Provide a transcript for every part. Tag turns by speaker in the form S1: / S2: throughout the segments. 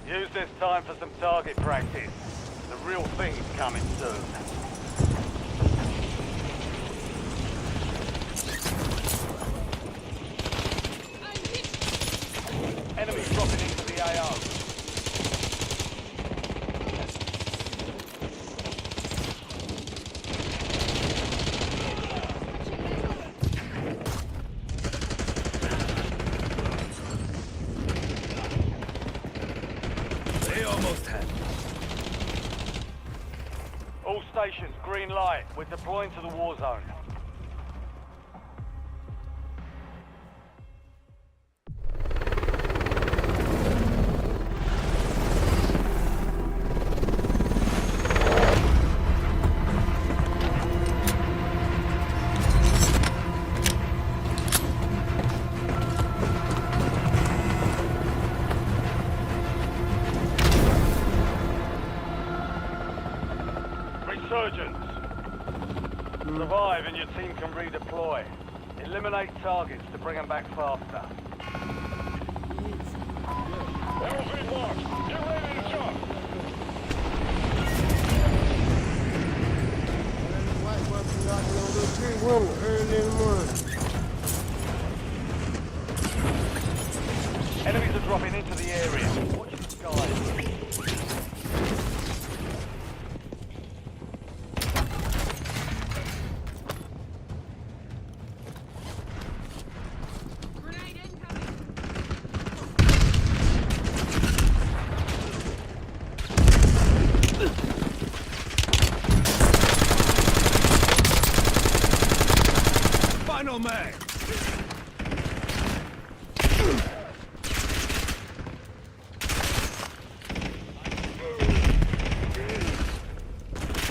S1: Use this time for some target practice. The real thing's coming soon. Enemies dropping into the AO.
S2: They almost had it.
S1: All stations, green light. We're deploying to the war zone. Resurgence. Survive and your team can redeploy. Eliminate targets to bring them back faster. LV marked. Get ready to jump.
S3: White workers got no little tree woman early in the morning.
S1: Enemies are dropping into the area. Watch the skies.
S2: Final mag!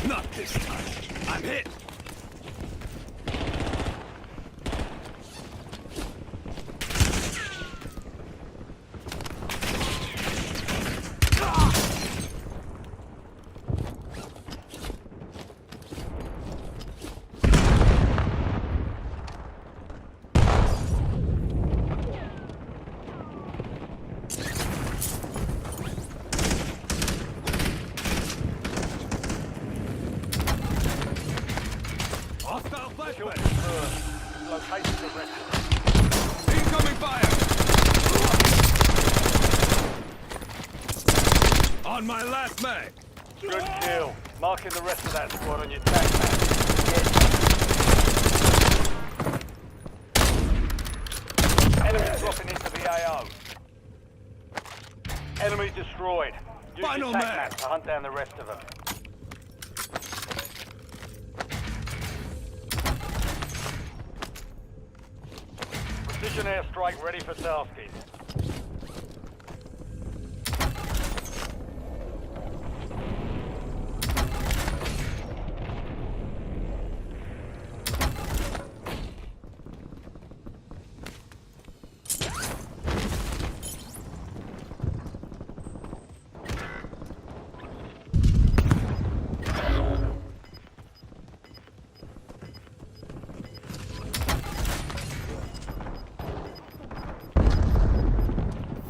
S2: Not this time. I'm hit! Hostile
S1: Kill
S2: flashbang!
S1: confirmed. Location the rest.
S2: Incoming fire! On my last mag!
S1: Good kill. Marking the rest of that squad on your tac map. Enemy dropping into the AO. Enemy destroyed. Use
S2: Final
S1: your tac
S2: man.
S1: map to hunt down the rest of them. Precision airstrike ready for tasking.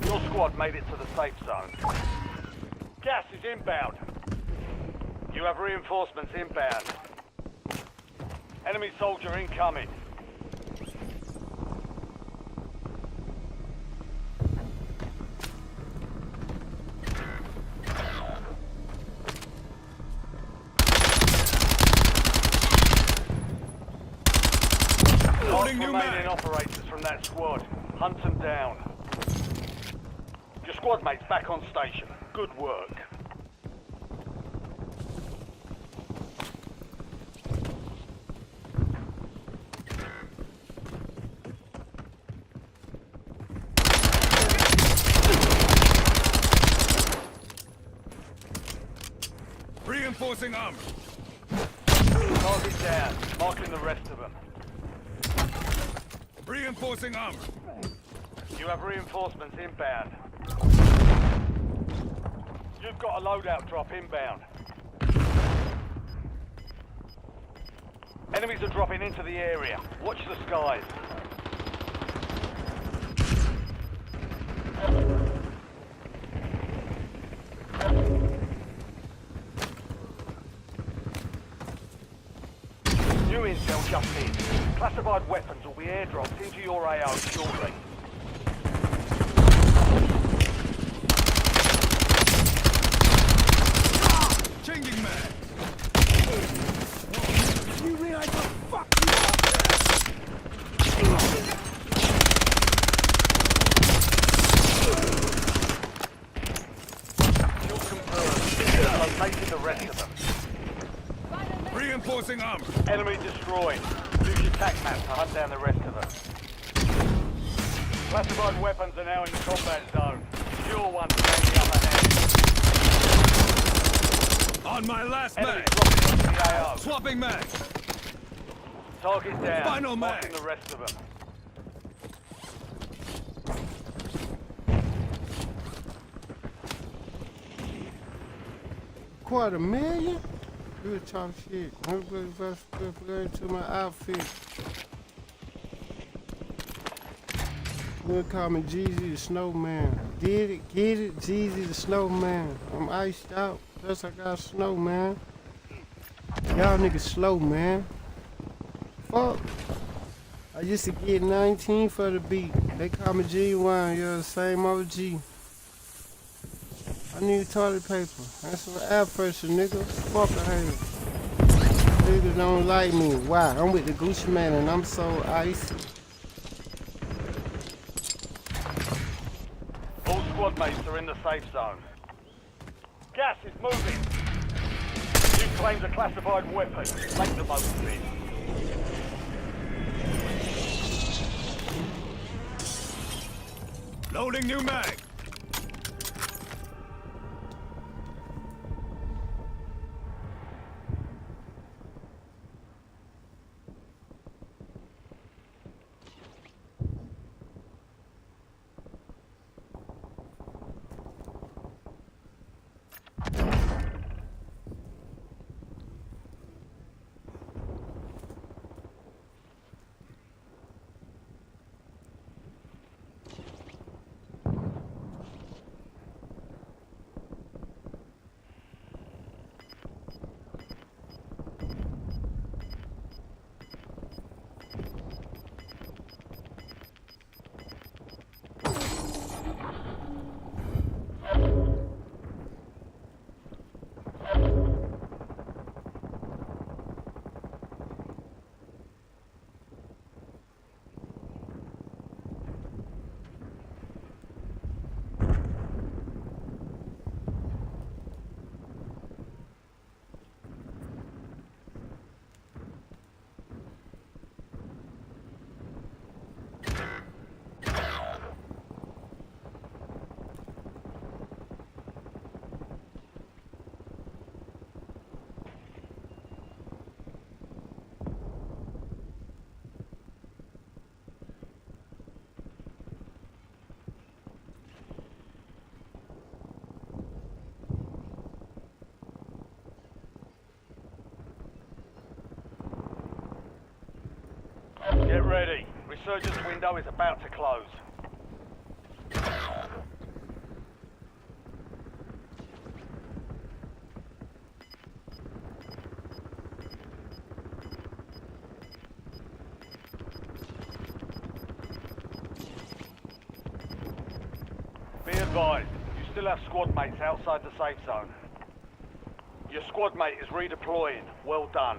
S1: Your squad made it to the safe zone. Gas is inbound. You have reinforcements inbound. Enemy soldier incoming.
S2: Loading new
S1: Remaining
S2: mag!
S1: operators from that squad. Hunt them down. Your squad mate's back on station. Good work.
S2: Reinforcing armor!
S1: Target down. Marking the rest of them.
S2: Reinforcing armor!
S1: You have reinforcements inbound. You've got a loadout drop inbound. Enemies are dropping into the area. Watch the skies. intel just in. Classified weapons will be airdropped into your AO shortly.
S2: Changing mag.
S3: You realize how fucked you up?
S1: Kill confirmed. Located the rest of them.
S2: Reinforcing armor.
S1: Enemy destroyed. Use your tac map to hunt down the rest of them. Classified weapons are now in the combat zone. Secure ones around the other hand.
S2: On my last
S1: Enemy
S2: mag.
S1: dropping into the AO.
S2: Swapping mag.
S1: Target down.
S2: Final
S1: Marking
S2: mag.
S1: the rest of them.
S3: $250,000? Good talk shit. I'm going to my outfit. They'll call me Jeezy the Snowman. Did it? Get it? Jeezy the Snowman. I'm iced out. Plus I got snow, man. Y'all niggas slow, man. Fuck. I used to get 19 for the beat. They call me G1. You're the same OG. I need toilet paper. That's some air pressure, nigga. Fuck a hater. Niggas don't like me. Why? I'm with the Gucci man and I'm so icy.
S1: All squad mates are in the safe zone. Gas is moving. You claimed a classified weapon. Make the most of it.
S2: Loading new mag.
S1: Get ready. Resurgence window is about to close. Be advised, you still have squad mates outside the safe zone. Your squad mate is redeploying. Well done.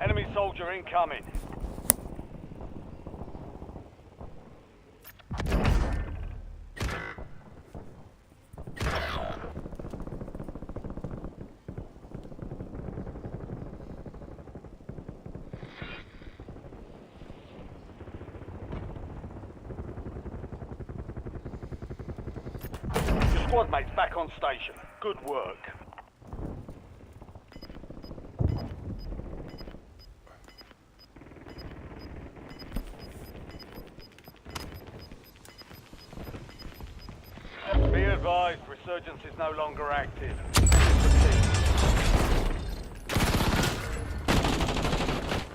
S1: Enemy soldier incoming. Your squad mate's back on station. Good work. resurgence is no longer active.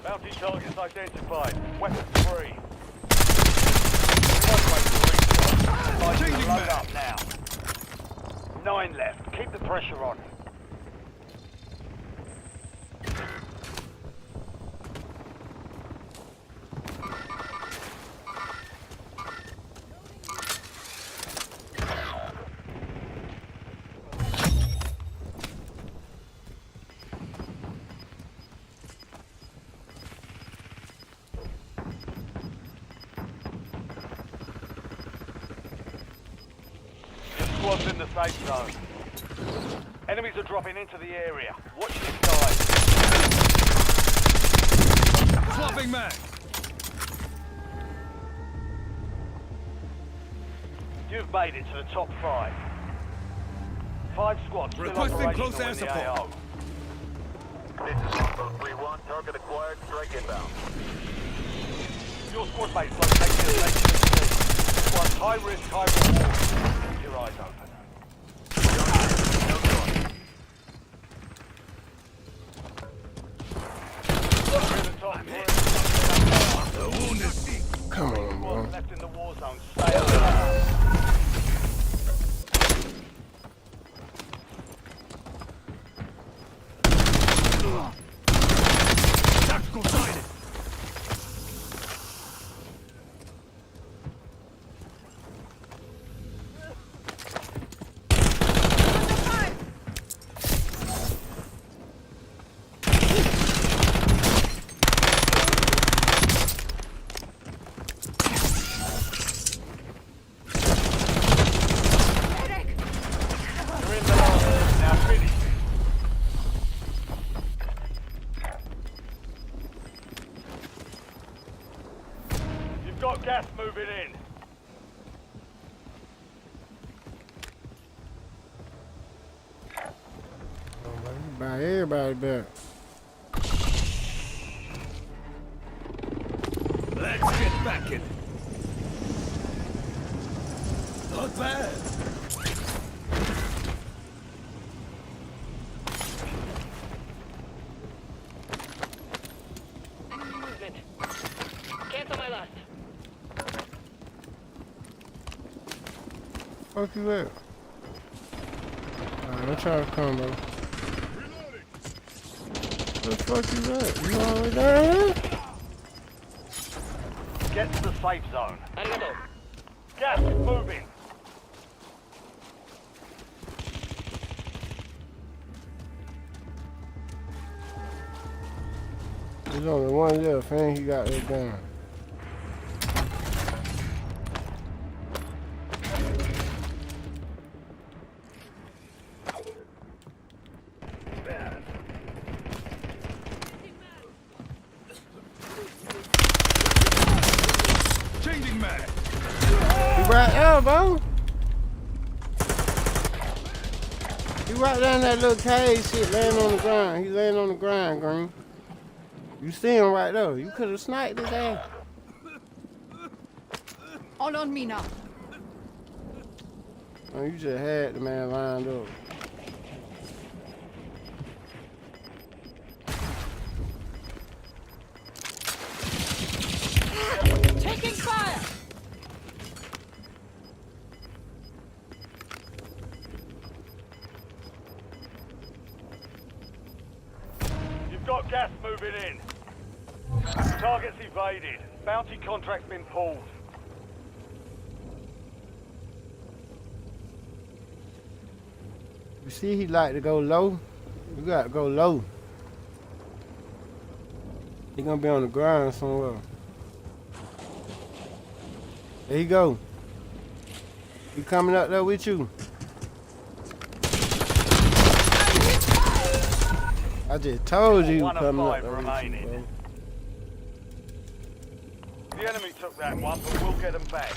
S1: Bounty targets identified. Weapons free.
S2: Changing
S1: Load
S2: mag.
S1: up now. 9 left. Keep the pressure on. Squad's in the safe zone. Enemies are dropping into the area. Watch the skies.
S2: Swapping mag.
S1: You've made it to the top 5. 5 squads still
S2: Requesting close
S1: operational
S2: air
S1: in the
S2: support.
S1: AO.
S4: This is Longbow 3-1. Target acquired. Strike inbound.
S1: Your squad mate's located in Lake Sea. This one's high risk, high reward. Keep your eyes open. We're in the top 3.
S2: The wound is deep.
S3: Come on, bro.
S1: Squads left in the war zone. Stay alert.
S2: Tactical sighted.
S1: You're in the last. Now finish it. You've got gas moving in.
S3: Buy everybody back.
S2: Let's get back in. Not bad.
S5: Movement. Cancel my last.
S3: Fuck you at? Alright, I'm trying to come, bro. Where the fuck you at? You all the way down here?
S1: Get to the safe zone.
S5: Arigato.
S1: Gas is moving.
S3: There's only one left, and he got it done.
S2: Changing mag.
S3: He right there, bro. He right down that little cave shit laying on the ground. He laying on the ground, Green. You see him right there. You could have sniped his ass.
S6: All on me now.
S3: Oh, you just had the man lined up.
S6: Taking fire!
S1: You've got gas moving in. Targets evaded. Bounty contract's been pulled.
S3: You see he like to go low? You gotta go low. He gonna be on the ground somewhere. There you go. He coming up there with you. I just told you he was
S1: One of
S3: coming up
S1: 5
S3: there with you,
S1: remaining.
S3: bro.
S1: The enemy took that one, but we'll get them back.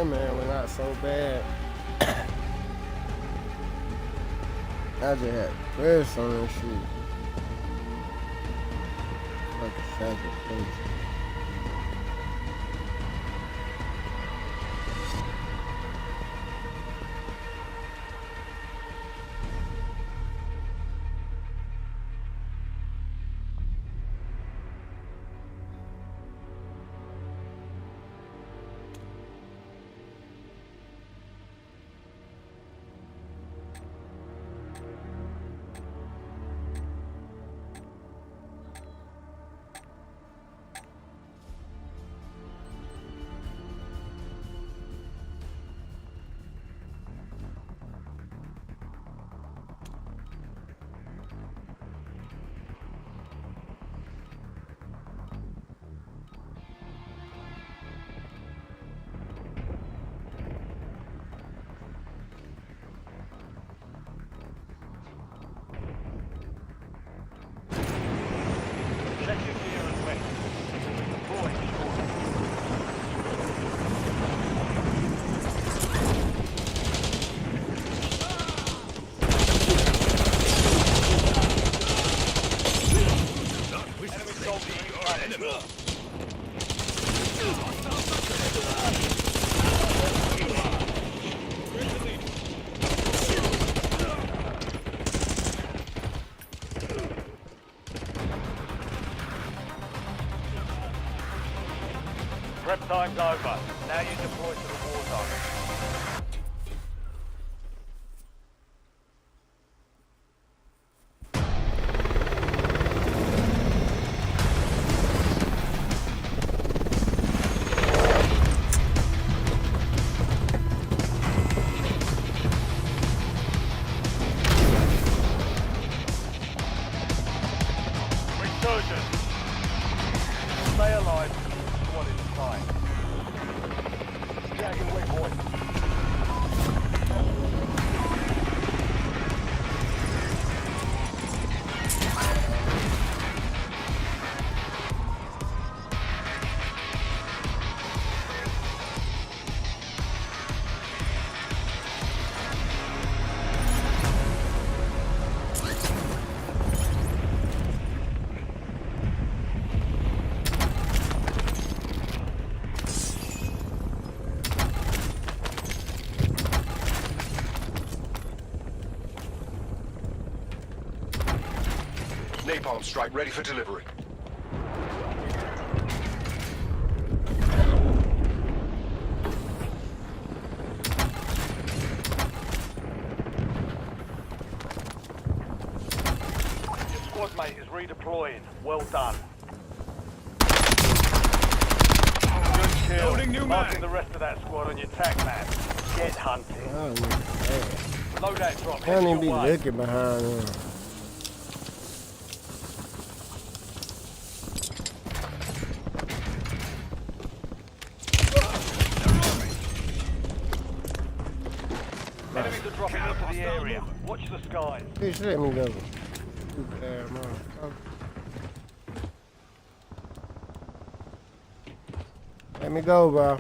S3: That man went out so bad. I just had press on that shit. Like a faggot place.
S1: Check your gear and weapons. Deploying shortly. Enemy soldier incoming. Prep time's over. Now you deploy to the war zone. Resurgence. Stay alive. Squad is fine. Jagging waypoint.
S7: Napalm strike ready for delivery.
S1: Your squad mate is redeploying. Well done. Good kill.
S2: Loading new
S1: Marking
S2: mag.
S1: the rest of that squad on your tac map. Get hunting.
S3: I don't even,
S1: Loadout drop.
S3: I don't even
S1: heading
S3: be
S1: your way.
S3: looking behind him.
S1: Enemies are dropping into the area. Watch the skies.
S3: Bitch, let me go. Stupid ass motherfucker. Let me go, bro.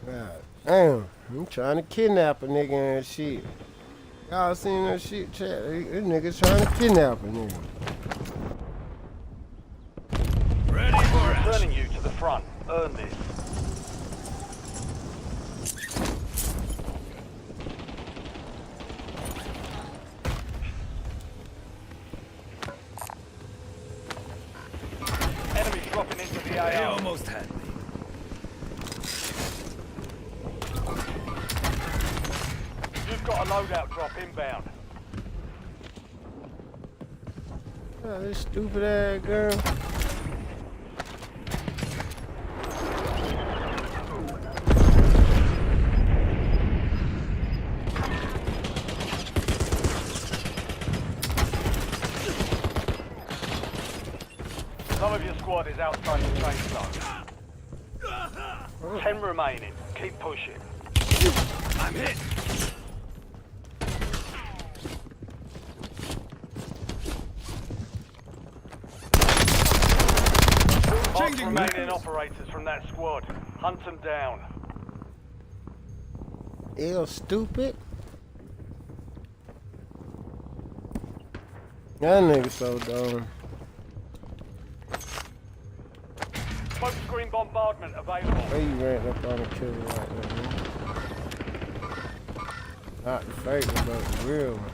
S3: God damn, I'm trying to kidnap a nigga and shit. Y'all seen that shit, chat? This nigga's trying to kidnap a nigga.
S2: Ready for it.
S1: Returning you to the front. Earn this. Enemy dropping into the
S2: They
S1: AO.
S2: almost had me.
S1: You've got a loadout drop inbound.
S3: Oh, this stupid ass girl.
S1: Some of your squad is outside the safe zone. 10 remaining. Keep pushing.
S2: I'm hit. Changing
S1: remaining operators from that squad. Hunt them down.
S3: Ew, stupid. That nigga so dumb.
S1: Smoke screen bombardment available.
S3: Why you ran up on a killer like that, man? Not the fake one, but the real one.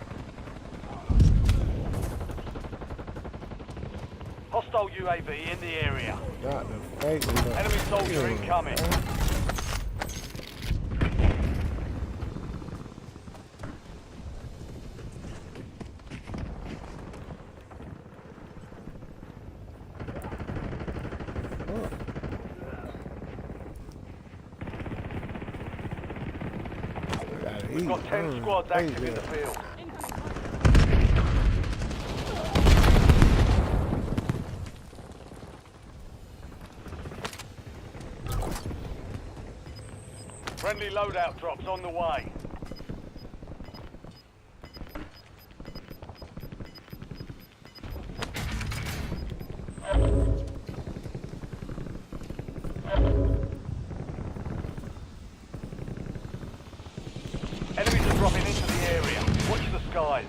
S1: Hostile UAV in the area.
S3: Not the fake one, but
S1: Enemy
S3: the
S1: soldier
S3: real one,
S1: incoming.
S3: man.
S1: We've got 10 squads active in the field. Friendly loadout drops on the way. Enemies are dropping into the area. Watch the skies.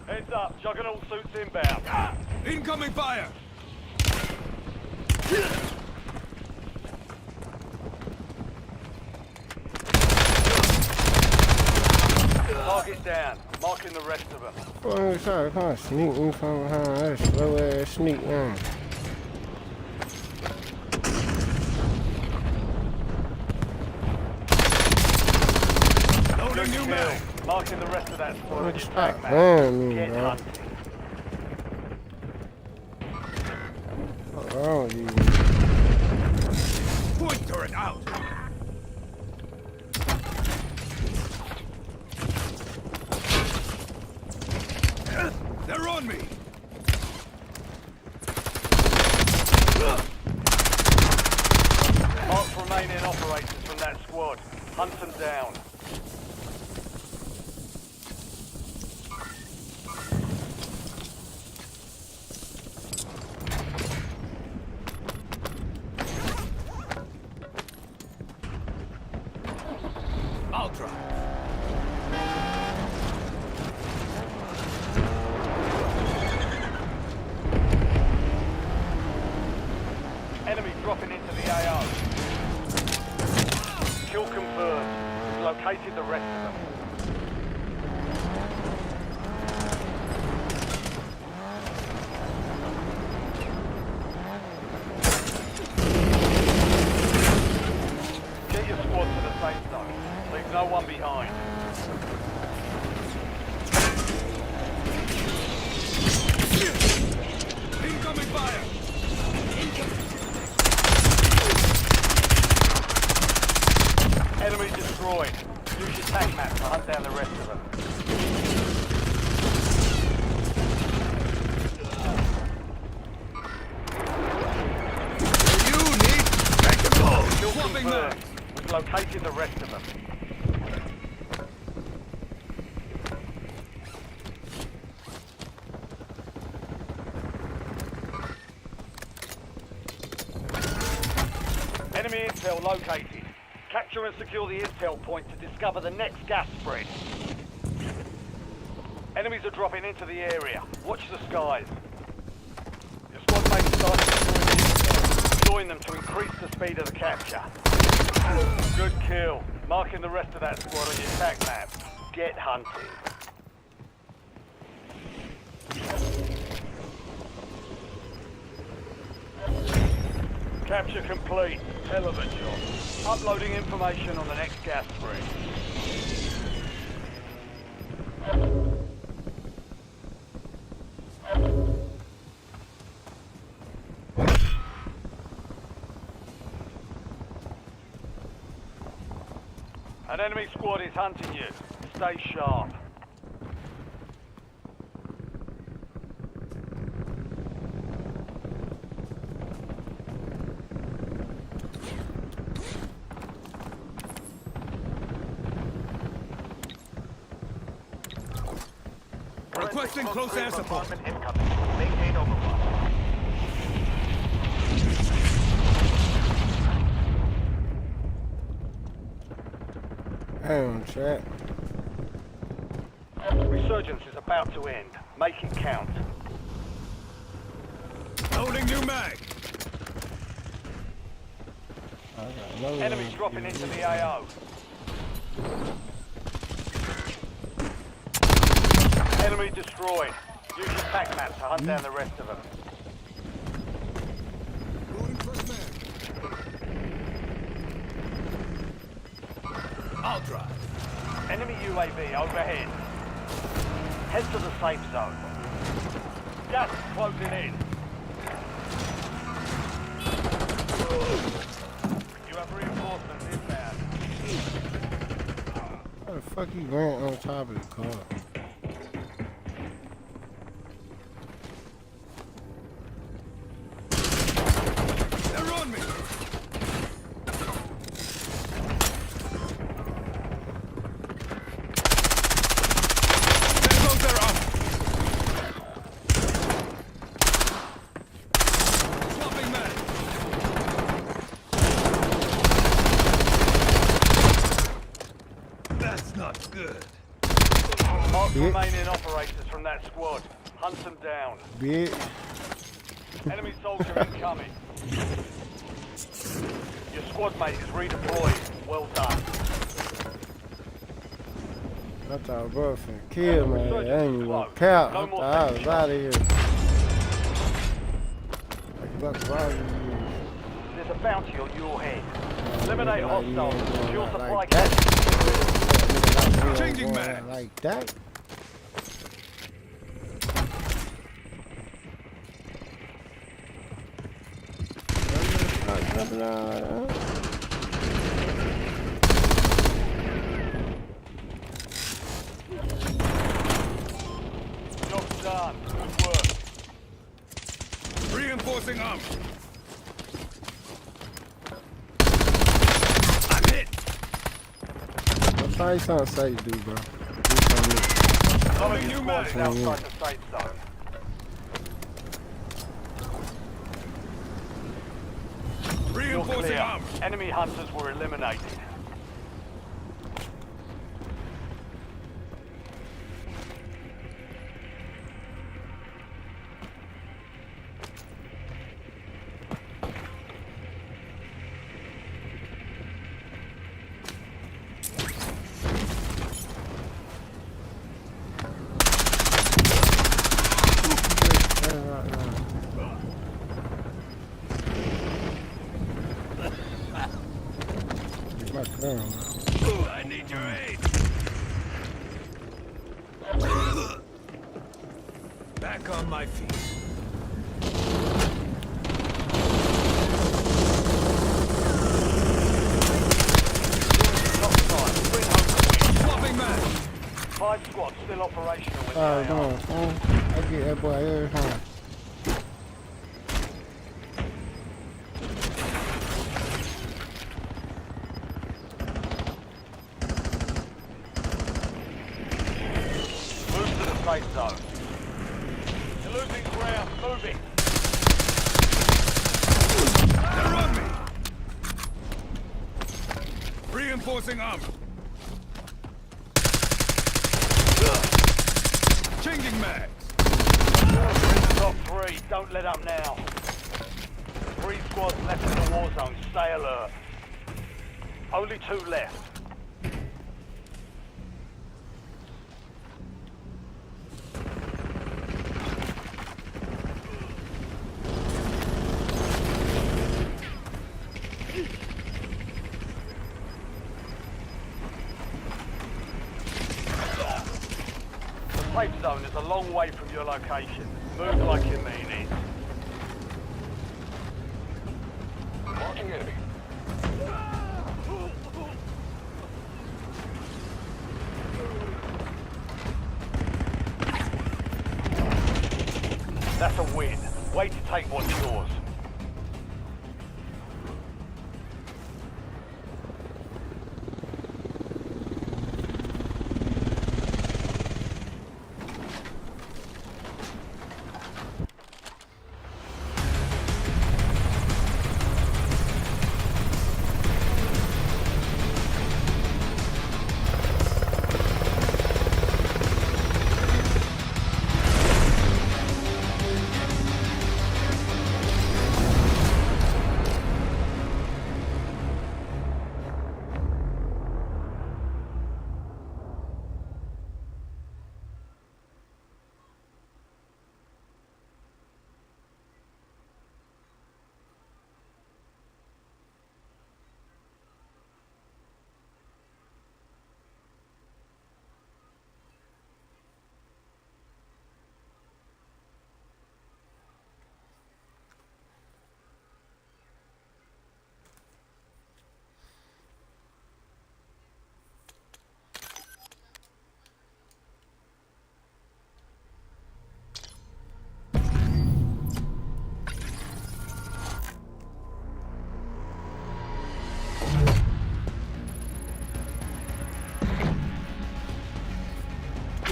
S1: Heads up, Juggernaut suits inbound.
S2: Incoming fire!
S1: Target down. Marking the rest of them.
S3: Well, sorry, kind of sneak me from behind that slow ass sneak, man.
S2: Loading new mag!
S1: Marking the rest of that squad on your
S3: Stop
S1: tag map.
S3: playing me,
S1: Get
S3: bro.
S1: hunting.
S3: What's wrong with you?
S2: Point turret out! They're on me!
S1: Mark remaining operators from that squad. Hunt them down.
S2: Ultra!
S1: Enemy dropping into the AO. Kill confirmed. We've located the rest of them. Get your squad to the safe zone. Leave no one behind.
S2: Incoming fire!
S1: Enemy destroyed. Use your tag map to hunt down the rest of them.
S2: You need spectacle!
S1: Kill
S2: Swapping
S1: confirmed.
S2: mag!
S1: We've located the rest of them. Enemy intel located. Capture and secure the intel point to discover the next gas spread. Enemies are dropping into the area. Watch the skies. Your squad mates start destroying the intel. Join them to increase the speed of the capture. Good kill. Marking the rest of that squad on your attack map. Get hunting. Capture complete. Hell of a job. Uploading information on the next gas spread. An enemy squad is hunting you. Stay sharp.
S2: Requesting close air support.
S4: Incoming. Maintain overwatch.
S3: Damn, chat.
S1: Resurgence is about to end. Make it count.
S2: Loading new mag.
S3: I got no
S1: Enemies dropping into the AO. Enemy destroyed. Use your tac map to hunt down the rest of them.
S2: Loading first mag. I'll drive.
S1: Enemy UAV overhead. Head to the safe zone. Gas is closing in. You have reinforcements inbound.
S3: How the fuck you ran on top of the car?
S2: They're on me. There goes their arm. Swapping mag. That's not good.
S1: Mark
S3: Bitch.
S1: remaining operators from that squad. Hunt them down.
S3: Bitch.
S1: Enemy soldier incoming. Your squad mate is redeployed. Well done.
S3: I thought bro finna kill me. I ain't even gonna count. I thought I was out of here. Like, fuck, why you
S1: There's a bounty on your head. Eliminate hostiles. Secure supply
S3: like
S1: cache.
S3: that?
S2: Changing mag.
S3: Like that?
S1: Job's done. Good work.
S2: Reinforcing arm. I'm hit.
S3: What try something safe, dude, bro? Do something.
S1: Some of your
S2: New
S1: squad is
S2: mag.
S1: outside the safe zone. You're
S2: Reinforcing
S1: clear.
S2: arm.
S1: Enemy hunters were eliminated.
S3: My gun.
S2: I need your aid. Back on my feet.
S1: Top side. Win home to win.
S2: Swapping mag.
S1: 5 squads still operational in the
S3: Oh,
S1: AO.
S3: come on, fool. I get that boy every time.
S1: Move to the safe zone. You're losing ground. Move it.
S2: They're on me. Reinforcing arm. Changing mags.
S1: Top 3. Don't let up now. 3 squads left in the war zone. Stay alert. Only 2 left. The safe zone is a long way from your location. Move like you mean it.
S7: Marking enemy.
S1: That's a win. Wait to take what's yours.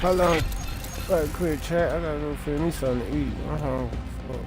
S3: Hold on. Right quick, chat. I gotta go feel me something to eat. I'm hungry. Fuck.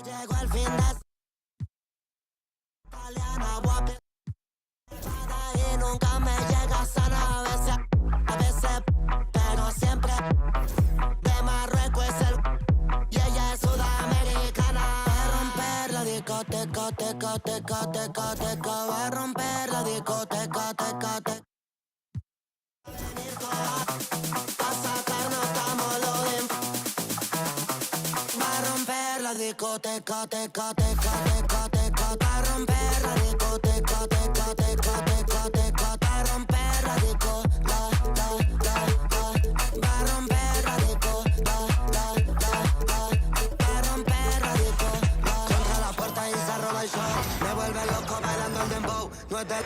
S8: Llegó el fin de italiana, guapi. Y nunca me llega sana, a veces, pero siempre. De Marruecos es el y ella es sudamericana. Va a romper la discoteca, teca, teca, teca, teca. Va a romper la discoteca, teca, teca. A sacarnos como lo de. Va a romper la discoteca, teca, teca, teca, teca. Va a romper la discoteca, teca, teca, teca, teca. Va a romper la disco, la. Va a romper la disco, la. Va a romper la disco, la. Contra la puerta y se roba el show. Me vuelve loco bailando el dembow. No es de...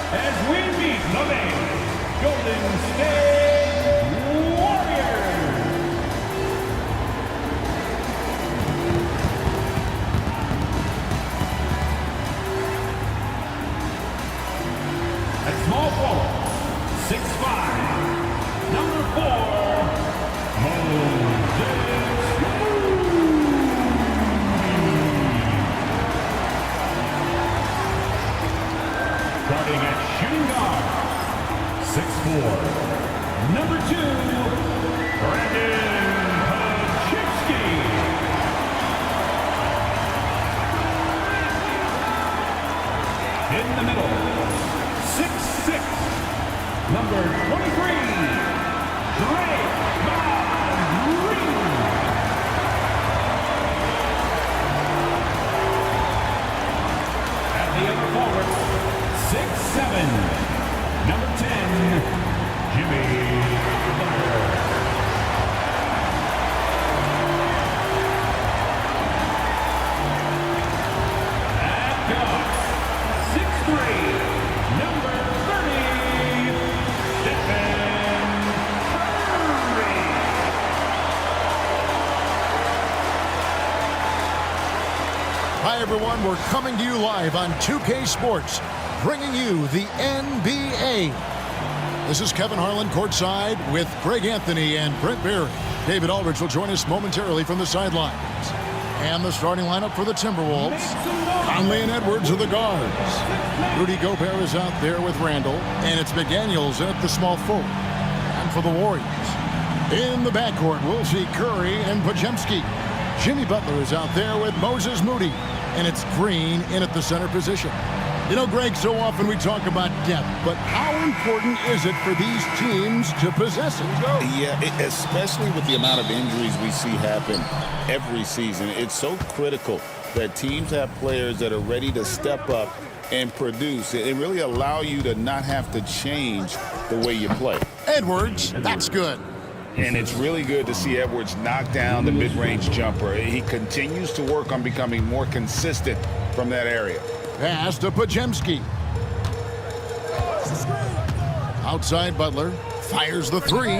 S9: As we meet the main Golden State Warriors. At small forward, 6'5", number 4, Moses. Starting at shooting guard, 6'4", number 2, Brandon Pachitsky. In the middle, 6'6", number 23, Drake Green. At the other forward, 6'7", number 10, Jimmy Butler. At guard, 6'3", number 30, Stephen Curry.
S10: Hi, everyone. We're coming to you live on 2K Sports, bringing you the NBA. This is Kevin Harlan courtside with Greg Anthony and Brent Barry. David Aldridge will join us momentarily from the sidelines. And the starting lineup for the Timberwolves. Conley and Edwards are the guards. Rudy Gobert is out there with Randall. And it's McDaniels at the small forward. And for the Warriors, in the backcourt, we'll see Curry and Podziemski. Jimmy Butler is out there with Moses Moody. And it's Green in at the center position. You know, Greg, so often we talk about depth, but how important is it for these teams to possess it?
S11: Yeah, especially with the amount of injuries we see happen every season. It's so critical that teams have players that are ready to step up and produce and really allow you to not have to change the way you play.
S10: Edwards, that's good.
S11: And it's really good to see Edwards knock down the mid-range jumper. He continues to work on becoming more consistent from that area.
S10: Pass to Podziemski. Outside Butler. Fires the three.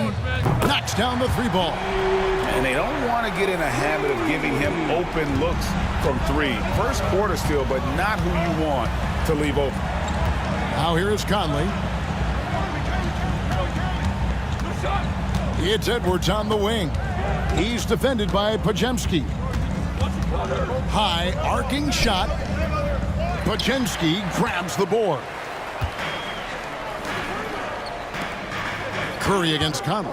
S10: Knocks down the three ball.
S11: And they don't want to get in a habit of giving him open looks from three. First quarter still, but not who you want to leave open.
S10: Now here is Conley. It's Edwards on the wing. He's defended by Podziemski. High arcing shot. Podziemski grabs the board. Curry against Conley.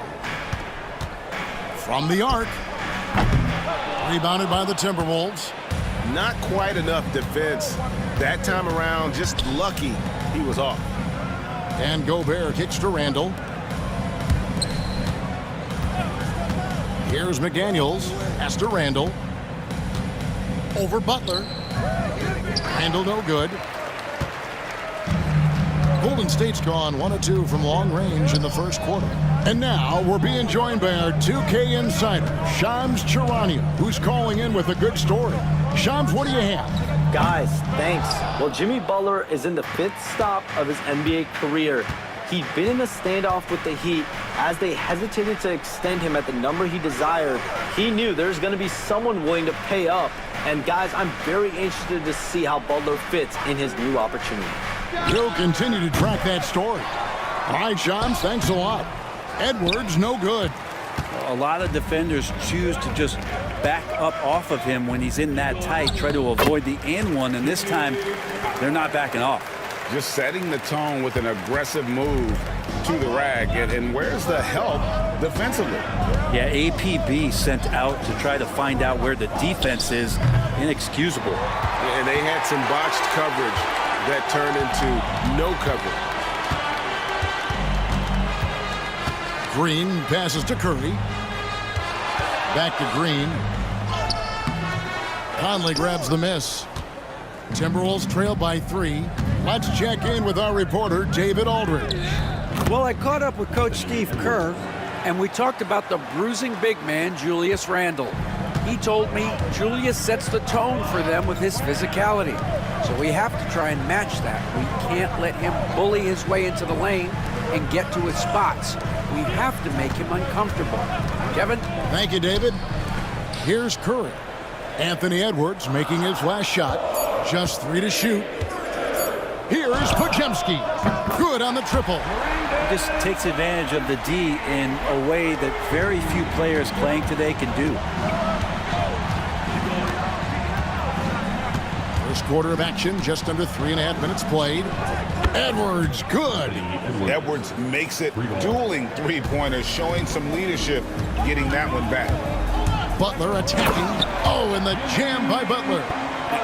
S10: From the arc. Rebounded by the Timberwolves.
S12: Not quite enough defense that time around. Just lucky he was off.
S10: And Gobert kicks to Randall. Here's McDaniels. Pass to Randall. Over Butler. Randall no good. Golden State's gone 1 of 2 from long range in the first quarter. And now we're being joined by our 2K insider, Shams Charania, who's calling in with a good story. Shams, what do you have?
S13: Guys, thanks. Well, Jimmy Butler is in the 5th stop of his NBA career. He'd been in a standoff with the Heat. As they hesitated to extend him at the number he desired, he knew there's going to be someone willing to pay up. And guys, I'm very interested to see how Butler fits in his new opportunity.
S10: We'll continue to track that story. All right, Shams, thanks a lot. Edwards, no good.
S14: A lot of defenders choose to just back up off of him when he's in that tight, try to avoid the and one, and this time they're not backing off.
S11: Just setting the tone with an aggressive move to the rack, and where's the help defensively?
S14: Yeah, APB sent out to try to find out where the defense is. Inexcusable.
S12: And they had some botched coverage that turned into no coverage.
S10: Green passes to Curry. Back to Green. Conley grabs the miss. Timberwolves trail by 3. Let's check in with our reporter, David Aldridge.
S15: Well, I caught up with Coach Steve Kerr, and we talked about the bruising big man, Julius Randle. He told me Julius sets the tone for them with his physicality. So we have to try and match that. We can't let him bully his way into the lane and get to his spots. We have to make him uncomfortable. Kevin?
S10: Thank you, David. Here's Curry. Anthony Edwards making his last shot. Just 3 to shoot. Here's Podziemski. Good on the triple.
S14: He just takes advantage of the D in a way that very few players playing today can do.
S10: First quarter of action, just under 3.5 minutes played. Edwards, good.
S11: Edwards makes it. Dueling three-pointers, showing some leadership, getting that one back.
S10: Butler attacking. Oh, and the jam by Butler.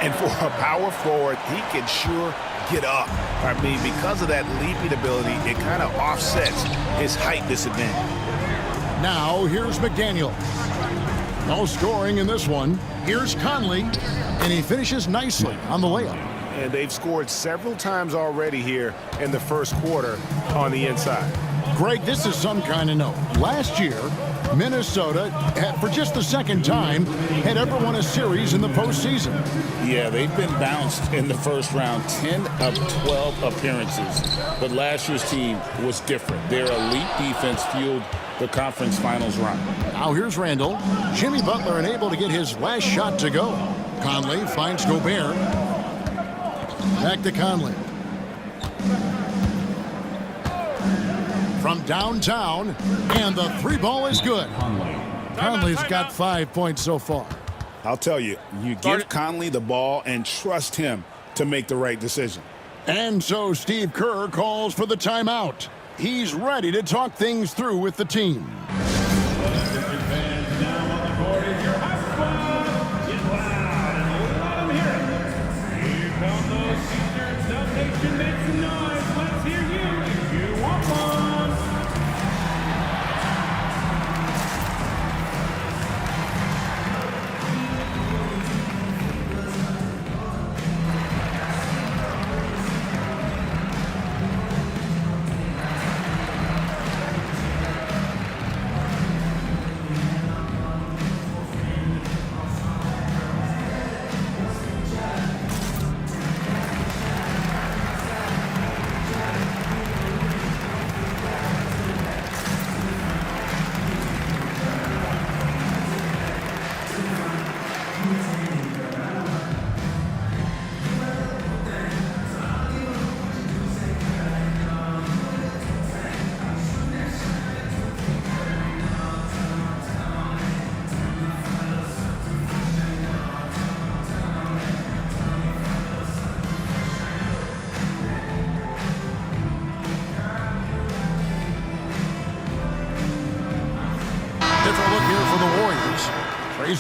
S12: And for a power forward, he can sure get up. I mean, because of that leaping ability, it kind of offsets his height disadvantage.
S10: Now, here's McDaniel. No scoring in this one. Here's Conley, and he finishes nicely on the layup.
S12: And they've scored several times already here in the first quarter on the inside.
S10: Greg, this is some kind of note. Last year, Minnesota, for just the second time, had ever won a series in the postseason.
S11: Yeah, they've been bounced in the first round, 10 of 12 appearances. But last year's team was different. Their elite defense fueled the conference finals run.
S10: Now here's Randle. Jimmy Butler unable to get his last shot to go. Conley finds Gobert. Back to Conley. From downtown, and the 3 ball is good. Conley's got 5 points so far.
S11: I'll tell you, you give Conley the ball and trust him to make the right decision.
S10: And so Steve Kerr calls for the timeout. He's ready to talk things through with the team.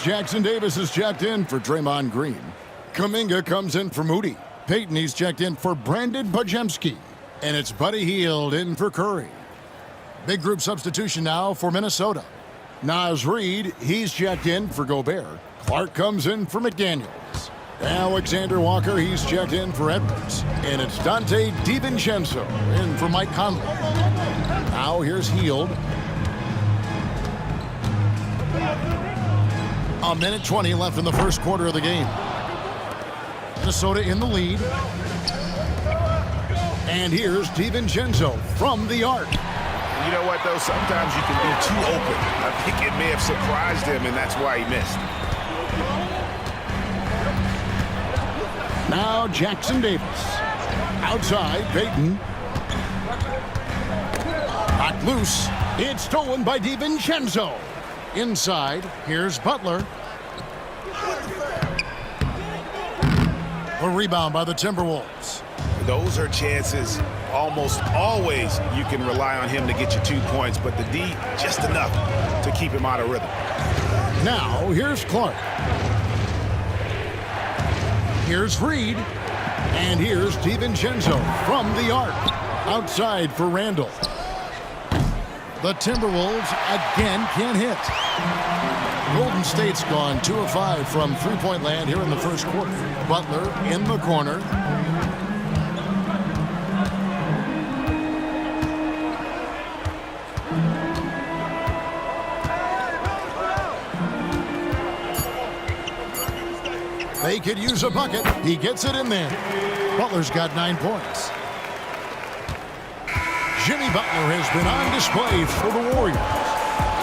S10: Jackson Davis is checked in for Draymond Green. Kuminga comes in for Moody. Peyton, he's checked in for Brandon Podziemski. And it's Buddy Hield in for Curry. Big group substitution now for Minnesota. Naz Reid, he's checked in for Gobert. Clark comes in for McDaniels. Alexander Walker, he's checked in for Edwards. And it's Dante DiVincenzo in for Mike Conley. Now here's Hield. A minute 20 left in the first quarter of the game. Minnesota in the lead. And here's DiVincenzo from the arc.
S12: You know what, though? Sometimes you can be too open. I think it may have surprised him, and that's why he missed.
S10: Now Jackson Davis. Outside, Peyton. Knocked loose. It's stolen by DiVincenzo. Inside, here's Butler. A rebound by the Timberwolves.
S12: Those are chances almost always you can rely on him to get you 2 points, but the D just enough to keep him out of rhythm.
S10: Now, here's Clark. Here's Reed. And here's DiVincenzo from the arc. Outside for Randall. The Timberwolves again can't hit. Golden State's gone 2 of 5 from three-point land here in the first quarter. Butler in the corner. They could use a bucket. He gets it in there. Butler's got 9 points. Jimmy Butler has been on display for the Warriors.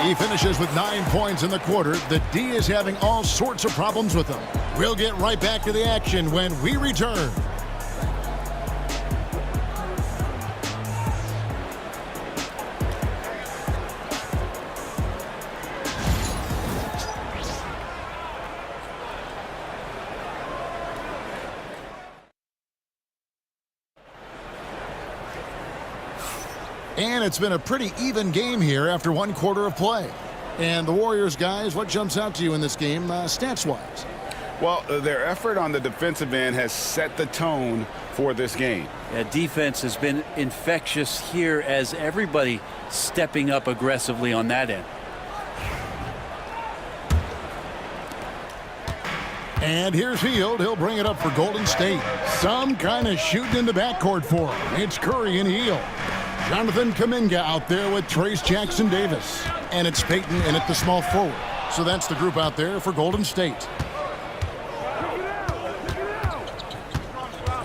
S10: He finishes with 9 points in the quarter. The D is having all sorts of problems with him. We'll get right back to the action when we return. And it's been a pretty even game here after 1 quarter of play. And the Warriors, guys, what jumps out to you in this game stats-wise?
S11: Well, their effort on the defensive end has set the tone for this game.
S14: Yeah, defense has been infectious here as everybody stepping up aggressively on that end.
S10: And here's Hield. He'll bring it up for Golden State. Some kind of shooting in the backcourt for him. It's Curry and Hield. Jonathan Kuminga out there with Trace Jackson Davis. And it's Peyton in at the small forward. So that's the group out there for Golden State.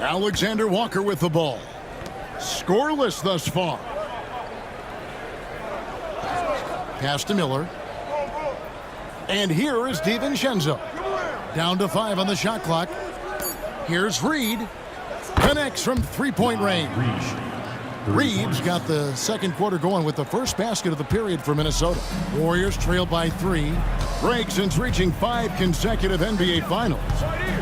S10: Alexander Walker with the ball. Scoreless thus far. Pass to Miller. And here is DiVincenzo. Down to 5 on the shot clock. Here's Reed. Connects from three-point range. Reed's got the second quarter going with the first basket of the period for Minnesota. Warriors trail by 3. Break since reaching 5 consecutive NBA Finals.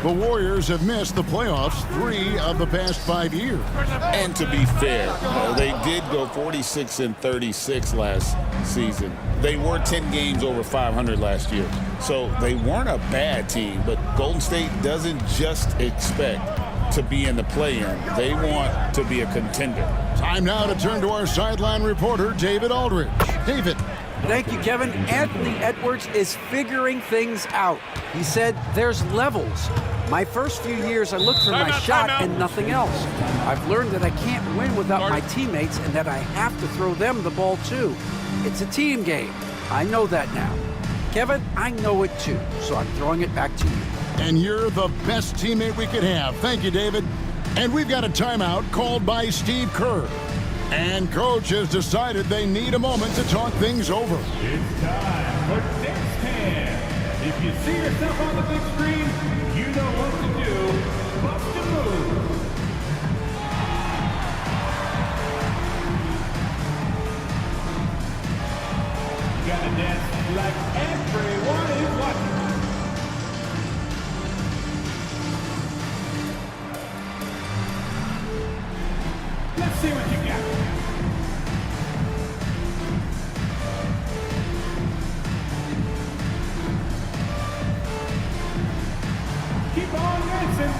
S10: The Warriors have missed the playoffs 3 of the past 5 years.
S11: And to be fair, they did go 46-36 last season. They were 10 games over 500 last year. So they weren't a bad team, but Golden State doesn't just expect to be in the play-in. They want to be a contender.
S10: Time now to turn to our sideline reporter, David Aldridge. David.
S15: Thank you, Kevin. Anthony Edwards is figuring things out. He said there's levels. My first few years, I looked for my shot and nothing else. I've learned that I can't win without my teammates and that I have to throw them the ball too. It's a team game. I know that now. Kevin, I know it too, so I'm throwing it back to you.
S10: And you're the best teammate we could have. Thank you, David. And we've got a timeout called by Steve Kerr. And Coach has decided they need a moment to talk things over.
S9: It's time for next hand. If you see yourself on the big screen, you know what to do. Bust a move. You gotta dance like everyone is watching. Let's see what you got. Keep on dancing.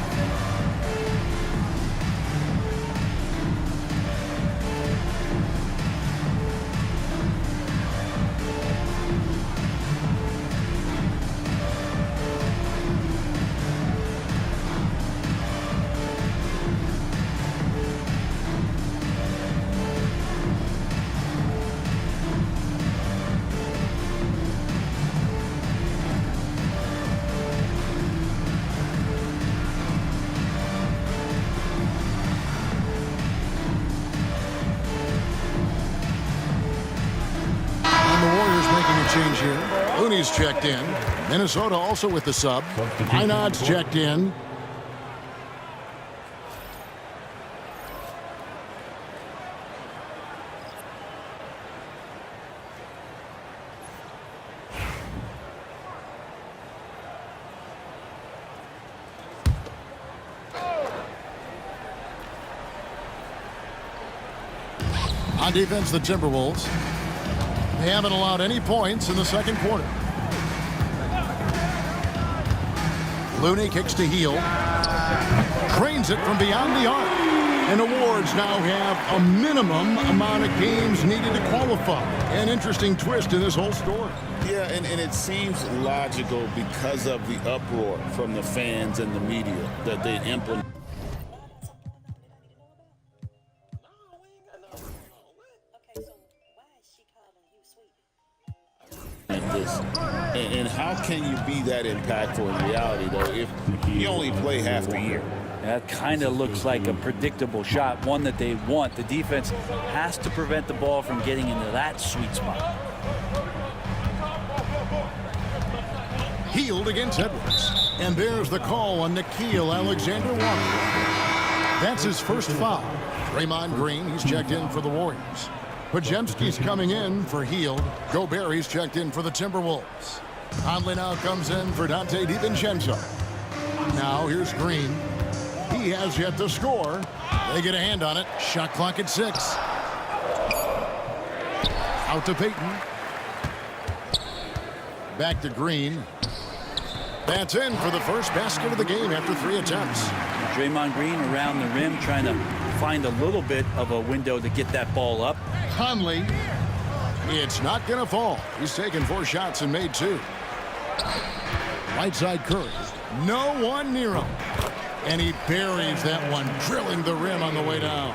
S10: change here. Looney's checked in. Minnesota also with the sub. Einad's checked in. On defense, the Timberwolves. They haven't allowed any points in the second quarter. Looney kicks to heel. Trains it from beyond the arc. And awards now have a minimum amount of games needed to qualify. An interesting twist in this whole story.
S11: Yeah, and it seems logical because of the uproar from the fans and the media that they implement this. And how can you be that impactful in reality, though, if you only play half the year?
S14: That kind of looks like a predictable shot, one that they want. The defense has to prevent the ball from getting into that sweet spot.
S10: Healed against Edwards. And there's the call on Nickeil Alexander-Walker. That's his first foul. Draymond Green, he's checked in for the Warriors. Podziemski's coming in for Healed. Gobert, he's checked in for the Timberwolves. Conley now comes in for Dante DiVincenzo. Now here's Green. He has yet to score. They get a hand on it. Shot clock at 6. Out to Payton. Back to Green. That's in for the first basket of the game after 3 attempts.
S14: Draymond Green around the rim trying to find a little bit of a window to get that ball up.
S10: Conley. It's not going to fall. He's taken 4 shots and made 2. Right side Curry. No one near him. And he buries that one, drilling the rim on the way down.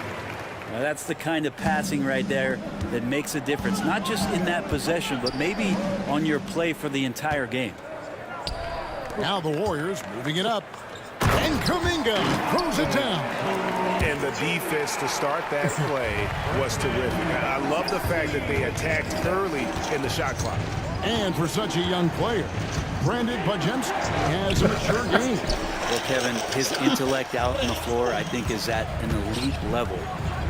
S14: Now that's the kind of passing right there that makes a difference, not just in that possession, but maybe on your play for the entire game.
S10: Now the Warriors moving it up. And Kuminga throws it down.
S12: And the defense to start that play was terrific. I love the fact that they attacked early in the shot clock.
S10: And for such a young player, Brandon Podziemski has a mature game.
S14: Well, Kevin, his intellect out on the floor, I think, is at an elite level.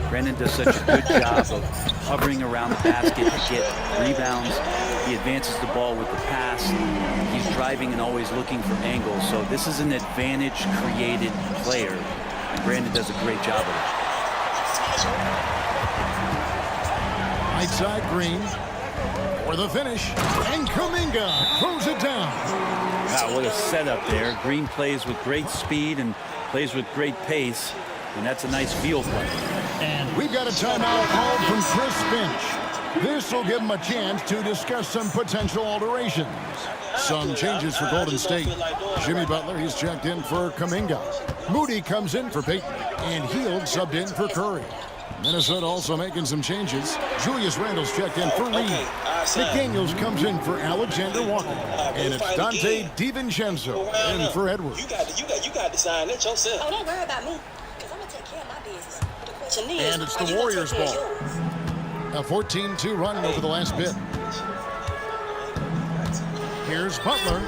S14: Brandon does such a good job of hovering around the basket to get rebounds. He advances the ball with the pass. He's driving and always looking for angles. So this is an advantage-created player, and Brandon does a great job of it.
S10: Right side Green for the finish, and Kuminga throws it down.
S14: Wow, what a setup there. Green plays with great speed and plays with great pace, and that's a nice field play.
S10: And we've got a timeout called from Chris Finch. This will give him a chance to discuss some potential alterations. Some changes for Golden State. Jimmy Butler, he's checked in for Kuminga. Moody comes in for Payton, and Heald subbed in for Curry. Minnesota also making some changes. Julius Randle's checked in for Reed. McDaniels comes in for Alexander Walker. And it's Dante DiVincenzo in for Edwards.
S16: You got to decide that yourself. Oh, don't worry about me, because I'm going to take care of my business. The question is,
S10: and it's the Warriors' ball. A 14-2 run over the last bit. Here's Butler.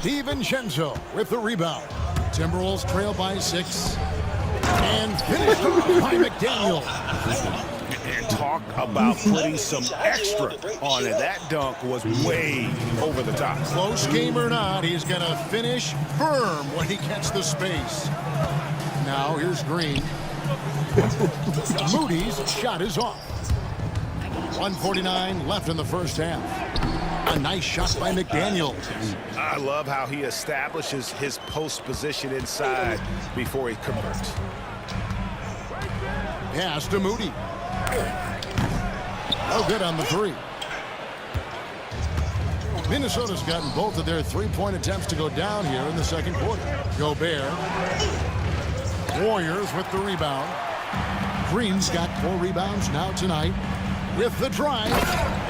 S10: DiVincenzo with the rebound. Timberwolves trail by 6. And finished by McDaniel.
S12: And talk about putting some extra on it. That dunk was way over the top.
S10: Close game or not, he's going to finish firm when he gets the space. Now here's Green. Moody's shot is off. 1:49 left in the first half. A nice shot by McDaniel.
S12: I love how he establishes his post position inside before he converts.
S10: Pass to Moody. Oh, good on the 3. Minnesota's gotten both of their 3-point attempts to go down here in the second quarter. Gobert. Warriors with the rebound. Green's got 4 rebounds now tonight. With the drive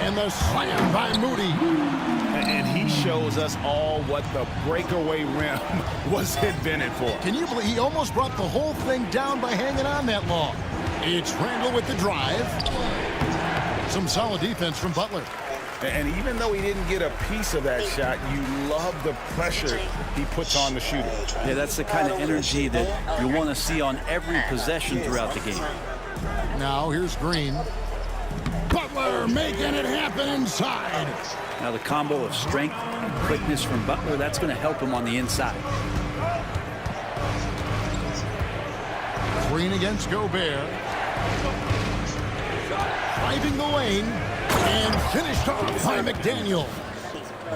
S10: and the slam by Moody.
S12: And he shows us all what the breakaway rim was invented for.
S10: Can you believe he almost brought the whole thing down by hanging on that long? It's Randle with the drive. Some solid defense from Butler.
S12: And even though he didn't get a piece of that shot, you love the pressure he puts on the shooter.
S14: Yeah, that's the kind of energy that you want to see on every possession throughout the game.
S10: Now here's Green. Butler making it happen inside.
S14: Now the combo of strength and quickness from Butler, that's going to help him on the inside.
S10: Green against Gobert. Driving the lane and finished off by McDaniel.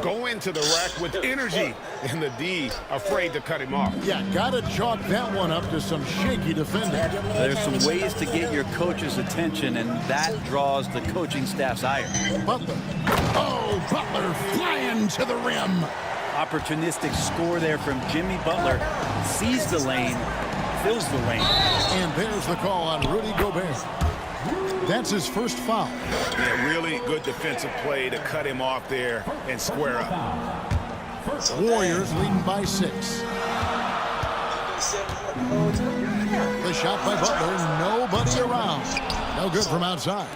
S12: Go into the rack with energy, and the D afraid to cut him off.
S10: Yeah, gotta chalk that one up to some shaky defending.
S14: There's some ways to get your coach's attention, and that draws the coaching staff's ire.
S10: Butler. Oh, Butler flying to the rim.
S14: Opportunistic score there from Jimmy Butler. Sees the lane, fills the lane.
S10: And there's the call on Rudy Gobert. That's his first foul.
S12: Yeah, really good defensive play to cut him off there and square up.
S10: Warriors leading by 6. The shot by Butler, nobody around. No good from outside.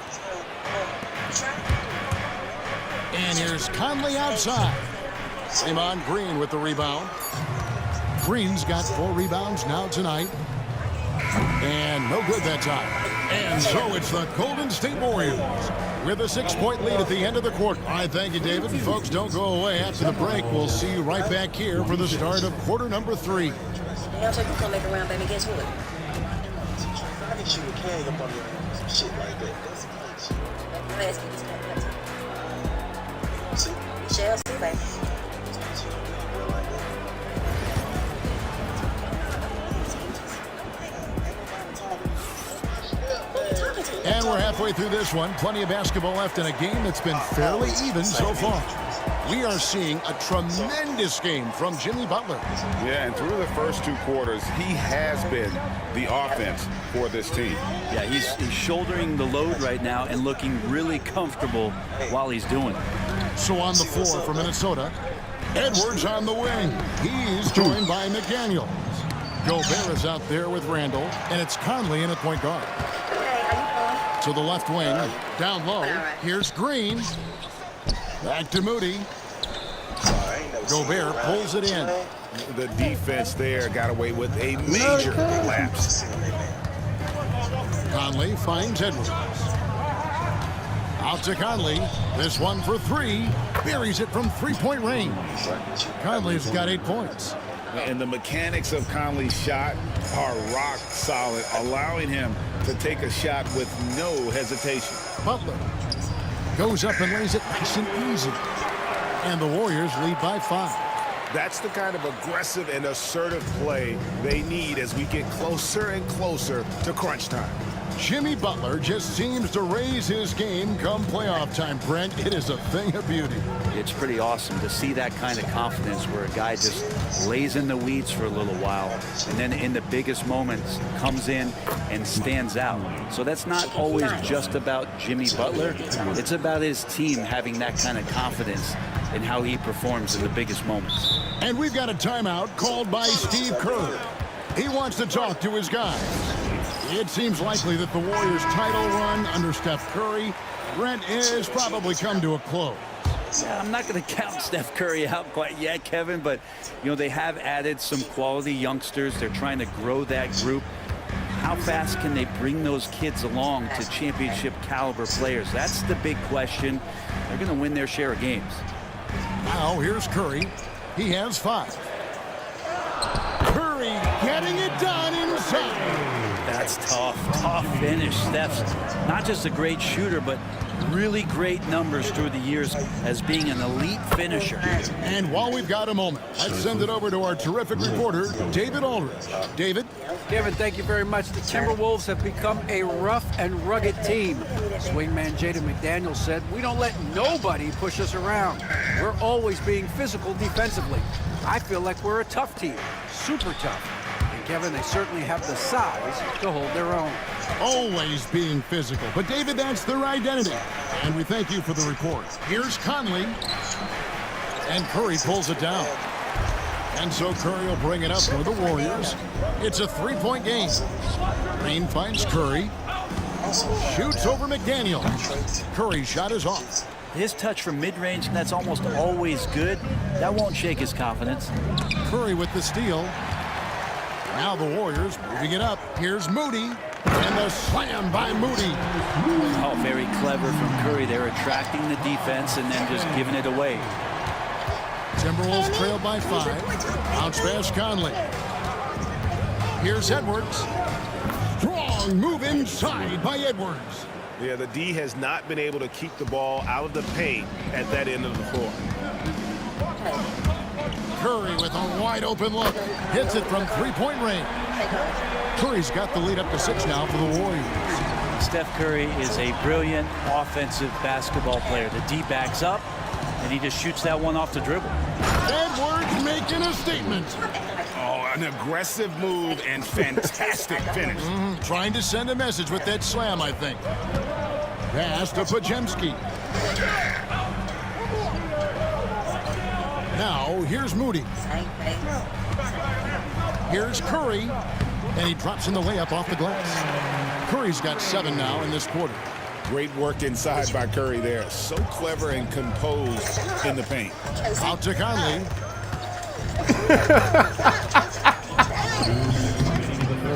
S10: And here's Conley outside. Draymond Green with the rebound. Green's got 4 rebounds now tonight. And no good that time. And so it's the Golden State Warriors with a 6-point lead at the end of the quarter. All right, thank you, David. Folks, don't go away. After the break, we'll see you right back here for the start of quarter number 3.
S16: I'll take you come back around, baby. Guess what? I can shoot a keg up on your arms. Some shit like that. That's some shit. See? We shall see, baby.
S10: And we're halfway through this one. Plenty of basketball left in a game that's been fairly even so far. We are seeing a tremendous game from Jimmy Butler.
S12: Yeah, and through the first 2 quarters, he has been the offense for this team.
S14: Yeah, he's shouldering the load right now and looking really comfortable while he's doing it.
S10: So on the floor for Minnesota, Edwards on the wing. He's joined by McDaniel. Gobert is out there with Randall, and it's Conley in at point guard. To the left wing, down low, here's Green. Back to Moody. Gobert pulls it in.
S12: The defense there got away with a major lapse.
S10: Conley finds Edwards. Out to Conley. This one for 3. Buries it from 3-point range. Conley's got 8 points.
S12: And the mechanics of Conley's shot are rock solid, allowing him to take a shot with no hesitation.
S10: Butler goes up and lays it nice and easy. And the Warriors lead by 5.
S12: That's the kind of aggressive and assertive play they need as we get closer and closer to crunch time.
S10: Jimmy Butler just seems to raise his game come playoff time, Brent. It is a thing of beauty.
S14: It's pretty awesome to see that kind of confidence where a guy just lays in the weeds for a little while and then in the biggest moments comes in and stands out. So that's not always just about Jimmy Butler. It's about his team having that kind of confidence in how he performs in the biggest moments.
S10: And we've got a timeout called by Steve Kerr. He wants to talk to his guys. It seems likely that the Warriors' title run under Steph Curry, Brent, has probably come to a close.
S14: Yeah, I'm not going to count Steph Curry out quite yet, Kevin, but, you know, they have added some quality youngsters. They're trying to grow that group. How fast can they bring those kids along to championship caliber players? That's the big question. They're going to win their share of games.
S10: Now here's Curry. He has 5. Curry getting it done inside.
S14: That's tough finish. Steph's not just a great shooter, but really great numbers through the years as being an elite finisher.
S10: And while we've got a moment, let's send it over to our terrific reporter, David Aldridge. David?
S15: Kevin, thank you very much. The Timberwolves have become a rough and rugged team. Swingman Jaden McDaniel said, "We don't let nobody push us around. We're always being physical defensively. I feel like we're a tough team, super tough." And Kevin, they certainly have the size to hold their own.
S10: Always being physical. But David, that's their identity. And we thank you for the report. Here's Conley. And Curry pulls it down. And so Curry will bring it up for the Warriors. It's a 3-point game. Green finds Curry. Shoots over McDaniel. Curry's shot is off.
S14: His touch from mid-range, that's almost always good. That won't shake his confidence.
S10: Curry with the steal. Now the Warriors moving it up. Here's Moody. And the slam by Moody.
S14: Oh, very clever from Curry. They're attracting the defense and then just giving it away.
S10: Timberwolves trail by 5. Bounce pass Conley. Here's Edwards. Strong move inside by Edwards.
S12: Yeah, the D has not been able to keep the ball out of the paint at that end of the floor.
S10: Curry with a wide open look. Hits it from three-point range. Curry's got the lead up to 6 now for the Warriors.
S14: Steph Curry is a brilliant offensive basketball player. The D backs up, and he just shoots that one off the dribble.
S10: Edwards making a statement.
S12: Oh, an aggressive move and fantastic finish.
S10: Trying to send a message with that slam, I think. Pass to Pajemski. Now, here's Moody. Here's Curry. And he drops in the layup off the glass. Curry's got 7 now in this quarter.
S11: Great work inside by Curry there. So clever and composed in the paint.
S10: Out to Conley.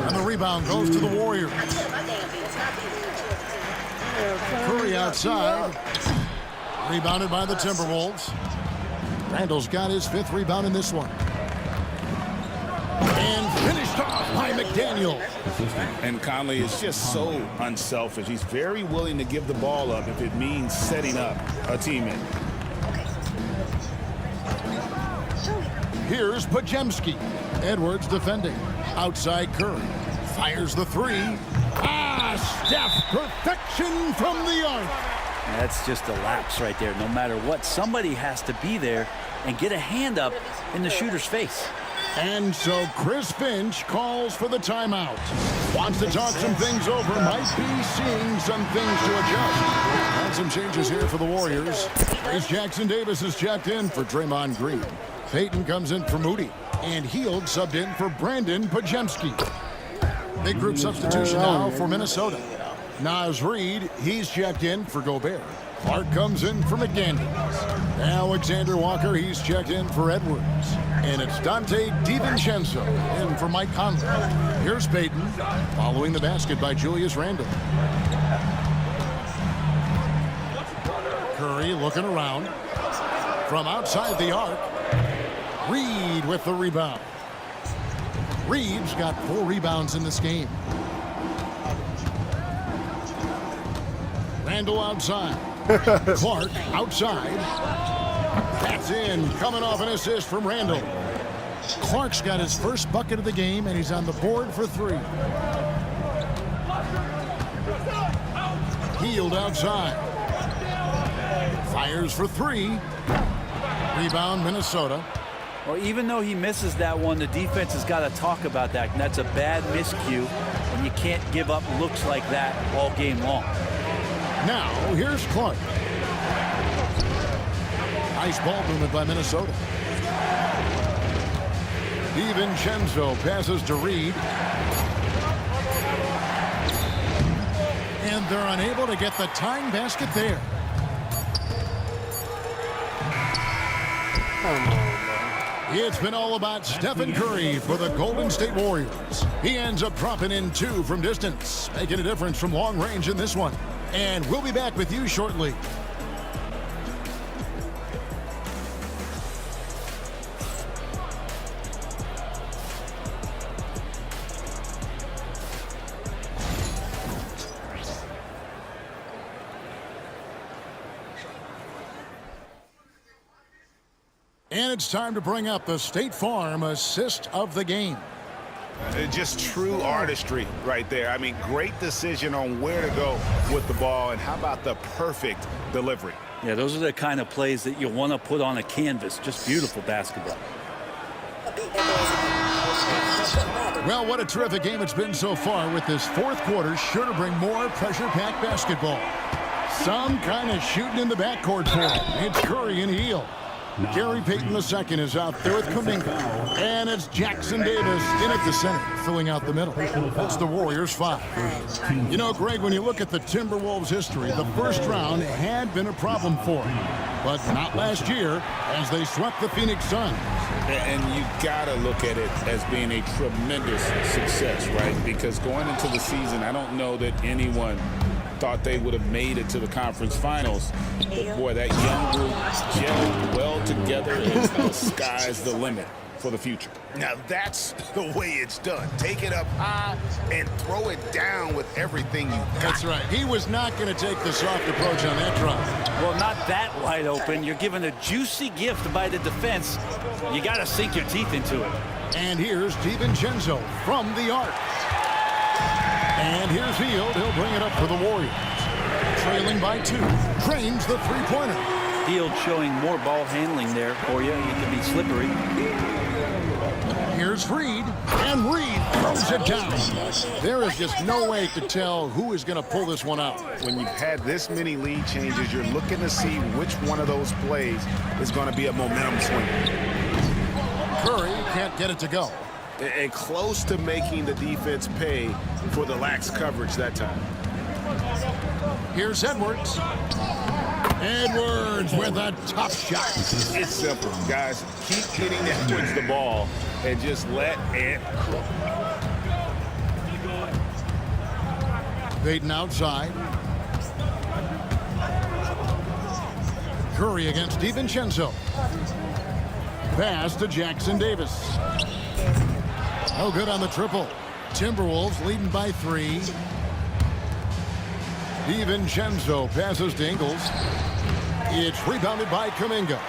S10: And the rebound goes to the Warriors. Curry outside. Rebounded by the Timberwolves. Randall's got his 5th rebound in this one. And finished off by McDaniel.
S11: And Conley is just so unselfish. He's very willing to give the ball up if it means setting up a teammate.
S10: Here's Pajemski. Edwards defending. Outside Curry. Fires the 3. Steph. Perfection from the arc.
S14: That's just a lapse right there. No matter what, somebody has to be there and get a hand up in the shooter's face.
S10: And so Chris Finch calls for the timeout. Wants to talk some things over. Might be seeing some things to adjust. And some changes here for the Warriors. Trace Jackson Davis is checked in for Draymond Green. Payton comes in for Moody. And Hield subbed in for Brandon Pajemski. Big group substitution now for Minnesota. Naz Reid, he's checked in for Gobert. Clark comes in for McDaniels. Alexander Walker, he's checked in for Edwards. And it's Dante DiVincenzo in for Mike Conley. Here's Payton, following the basket by Julius Randle. Curry looking around. From outside the arc, Reid with the rebound. Reid's got 4 rebounds in this game. Randle outside. Clark outside. That's in. Coming off an assist from Randle. Clark's got his first bucket of the game, and he's on the board for 3. Hield outside. Fires for 3. Rebound, Minnesota.
S14: Well, even though he misses that one, the defense has got to talk about that. And that's a bad miscue, and you can't give up looks like that all game long.
S10: Now, here's Clark. Nice ball movement by Minnesota. DiVincenzo passes to Reid. And they're unable to get the tying basket there. It's been all about Stephen Curry for the Golden State Warriors. He ends up dropping in 2 from distance, making a difference from long range in this one. And we'll be back with you shortly. And it's time to bring up the State Farm assist of the game.
S12: Just true artistry right there. I mean, great decision on where to go with the ball, and how about the perfect delivery?
S14: Yeah, those are the kind of plays that you want to put on a canvas. Just beautiful basketball.
S10: Well, what a terrific game it's been so far, with this 4th quarter sure to bring more pressure-packed basketball. Some kind of shooting in the backcourt for it. It's Curry and Hield. Gary Payton II is out there with Kuminga. And it's Jackson Davis in at the center, filling out the middle. It's the Warriors 5. You know, Greg, when you look at the Timberwolves' history, the first round had been a problem for them. But not last year, as they swept the Phoenix Suns.
S11: And you got to look at it as being a tremendous success, right? Because going into the season, I don't know that anyone thought they would have made it to the conference finals. But boy, that young group gelled well together, and the sky's the limit for the future.
S12: Now that's the way it's done. Take it up high and throw it down with everything you got.
S10: That's right. He was not going to take the soft approach on that drive.
S14: Well, not that wide open. You're given a juicy gift by the defense. You got to sink your teeth into it.
S10: And here's DiVincenzo from the arc. And here's Hield. He'll bring it up for the Warriors. Trailing by 2. Drains the three-pointer.
S14: Hield showing more ball handling there for you. He can be slippery.
S10: Here's Reed. And Reed throws it down. There is just no way to tell who is going to pull this one out.
S12: When you've had this many lead changes, you're looking to see which one of those plays is going to be a momentum swing.
S10: Curry can't get it to go.
S12: And close to making the defense pay for the lax coverage that time.
S10: Here's Edwards. Edwards with a tough shot.
S12: It's simple, guys. Keep hitting Edwards the ball and just let it cook.
S10: Payton outside. Curry against DiVincenzo. Pass to Jackson Davis. No good on the triple. Timberwolves leading by 3. DiVincenzo passes to Ingles. It's rebounded by Kuminga.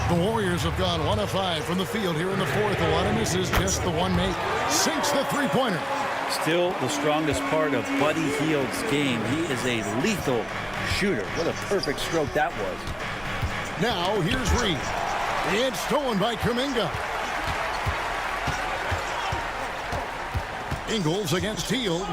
S10: The Warriors have gone 1 of 5 from the field here in the fourth. A lot of misses, just the one make. Sinks the three-pointer.
S14: Still the strongest part of Buddy Hield's game. He is a lethal shooter. What a perfect stroke that was.
S10: Now here's Reed. It's stolen by Kuminga. Ingles against Hield.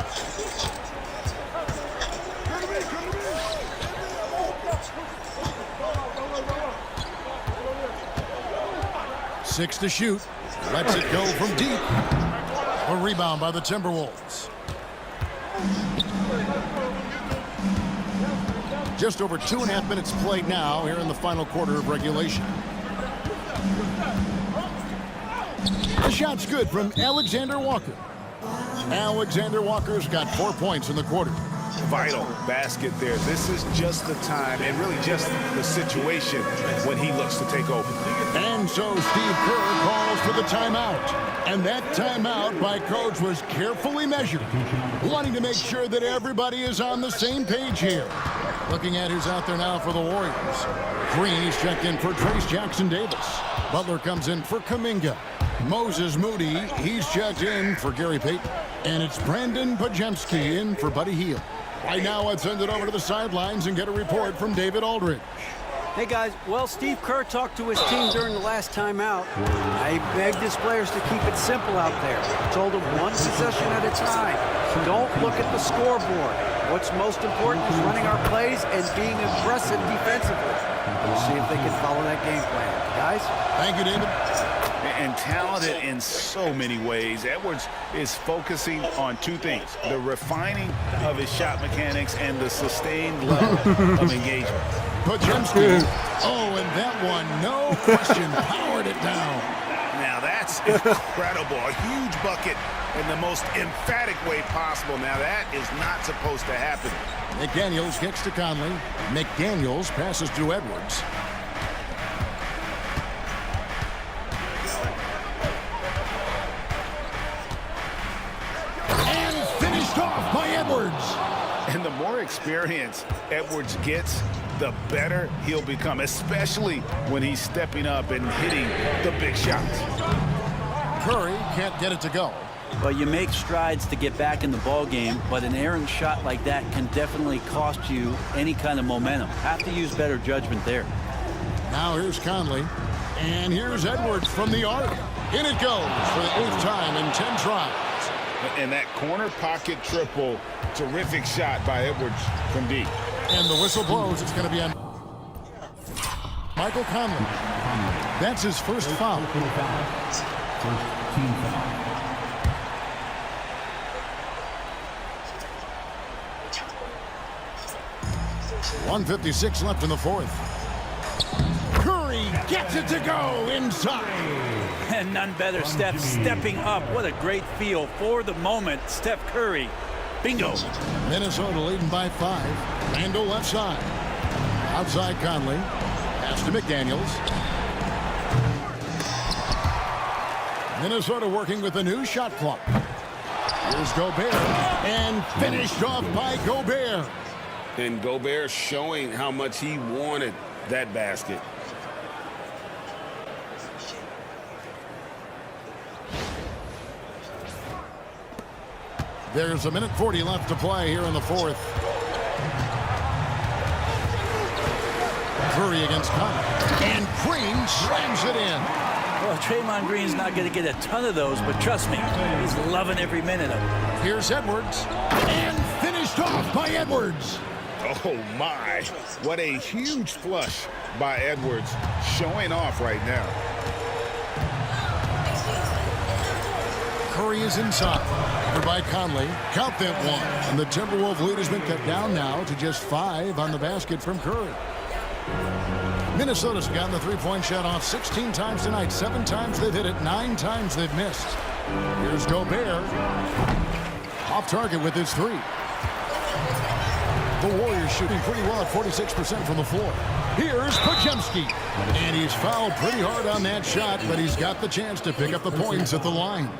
S10: Six to shoot. Lets it go from deep. A rebound by the Timberwolves. Just over 2.5 minutes played now here in the final quarter of regulation. The shot's good from Alexander Walker. Alexander Walker's got 4 points in the quarter.
S12: Vital basket there. This is just the time and really just the situation when he looks to take over.
S10: And so Steve Kerr calls for the timeout. And that timeout by coach was carefully measured, wanting to make sure that everybody is on the same page here. Looking at who's out there now for the Warriors. Green's checked in for Trace Jackson Davis. Butler comes in for Kuminga. Moses Moody, he's checked in for Gary Payton. And it's Brandon Pajemski in for Buddy Hield. Right now, let's send it over to the sidelines and get a report from David Aldridge.
S15: Hey guys, well, Steve Kerr talked to his team during the last timeout. I begged his players to keep it simple out there. Told them one possession at a time. Don't look at the scoreboard. What's most important is running our plays and being aggressive defensively. We'll see if they can follow that game plan. Guys?
S10: Thank you, David.
S12: And talented in so many ways. Edwards is focusing on 2 things: the refining of his shot mechanics and the sustained level of engagement.
S10: Pajemski. Oh, and that one, no question, powered it down.
S12: Now that's incredible. A huge bucket in the most emphatic way possible. Now that is not supposed to happen.
S10: McDaniels kicks to Conley. McDaniels passes to Edwards. And finished off by Edwards.
S12: And the more experience Edwards gets, the better he'll become, especially when he's stepping up and hitting the big shots.
S10: Curry can't get it to go.
S14: Well, you make strides to get back in the ball game, but an errant shot like that can definitely cost you any kind of momentum. Have to use better judgment there.
S10: Now here's Conley, and here's Edwards from the arc. In it goes for the 8th time in 10 tries.
S11: And that corner pocket triple, terrific shot by Edwards from deep.
S10: And the whistle blows. It's going to be on Michael Conley. That's his first foul.
S9: First team foul.
S10: 1:56 left in the fourth. Curry gets it to go inside.
S14: And none better, Steph stepping up. What a great feel for the moment. Steph Curry. Bingo.
S10: Minnesota leading by 5. Randall left side. Outside Conley. Pass to McDaniels. Minnesota working with a new shot clock. Here's Gobert. And finished off by Gobert.
S11: And Gobert showing how much he wanted that basket.
S10: There's 1:40 left to play here in the fourth. Curry against Conley. And Green slams it in.
S14: Well, Draymond Green's not going to get a ton of those, but trust me, he's loving every minute of it.
S10: Here's Edwards. And finished off by Edwards.
S12: Oh, my. What a huge flush by Edwards, showing off right now.
S10: Curry is inside. Covered by Conley. Count that one. And the Timberwolves lead has been cut down now to just 5 on the basket from Curry. Minnesota's gotten the three-point shot off 16 times tonight. 7 times they've hit it. 9 times they've missed. Here's Gobert. Off target with his 3. The Warriors shooting pretty well at 46% from the floor. Here's Podziemski. And he's fouled pretty hard on that shot, but he's got the chance to pick up the points at the line.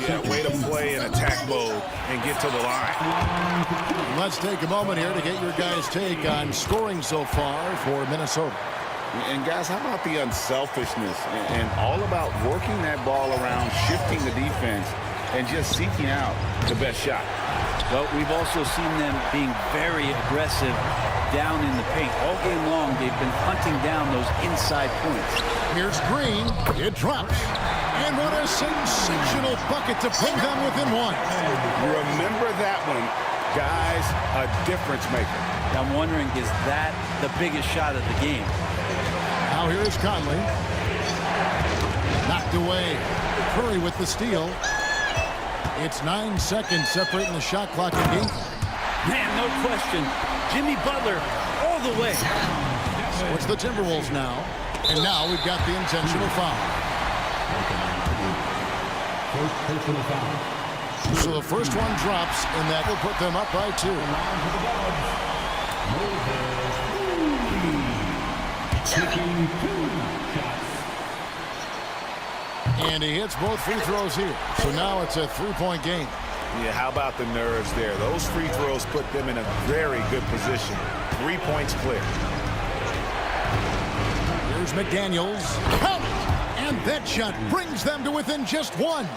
S12: Yeah, way to play in attack mode and get to the line.
S10: Let's take a moment here to get your guys' take on scoring so far for Minnesota.
S11: And guys, how about the unselfishness and all about working that ball around, shifting the defense, and just seeking out the best shot?
S14: Well, we've also seen them being very aggressive down in the paint. All game long, they've been hunting down those inside points.
S10: Here's Green. It drops. And what a sensational bucket to put them within 1.
S12: Remember that one, guys, a difference maker.
S14: I'm wondering, is that the biggest shot of the game?
S10: Now here's Conley. Knocked away. Curry with the steal. It's 9 seconds separating the shot clock and game.
S14: Man, no question. Jimmy Butler all the way.
S10: So it's the Timberwolves now. And now we've got the intentional foul.
S9: First personal foul.
S10: So the first one drops, and that will put them up by 2.
S9: Taking 2 shots.
S10: And he hits both free throws here. So now it's a 3-point game.
S12: Yeah, how about the nerves there? Those free throws put them in a very good position. 3 points clear.
S10: Here's McDaniels. Count it! And that shot brings them to within just 1.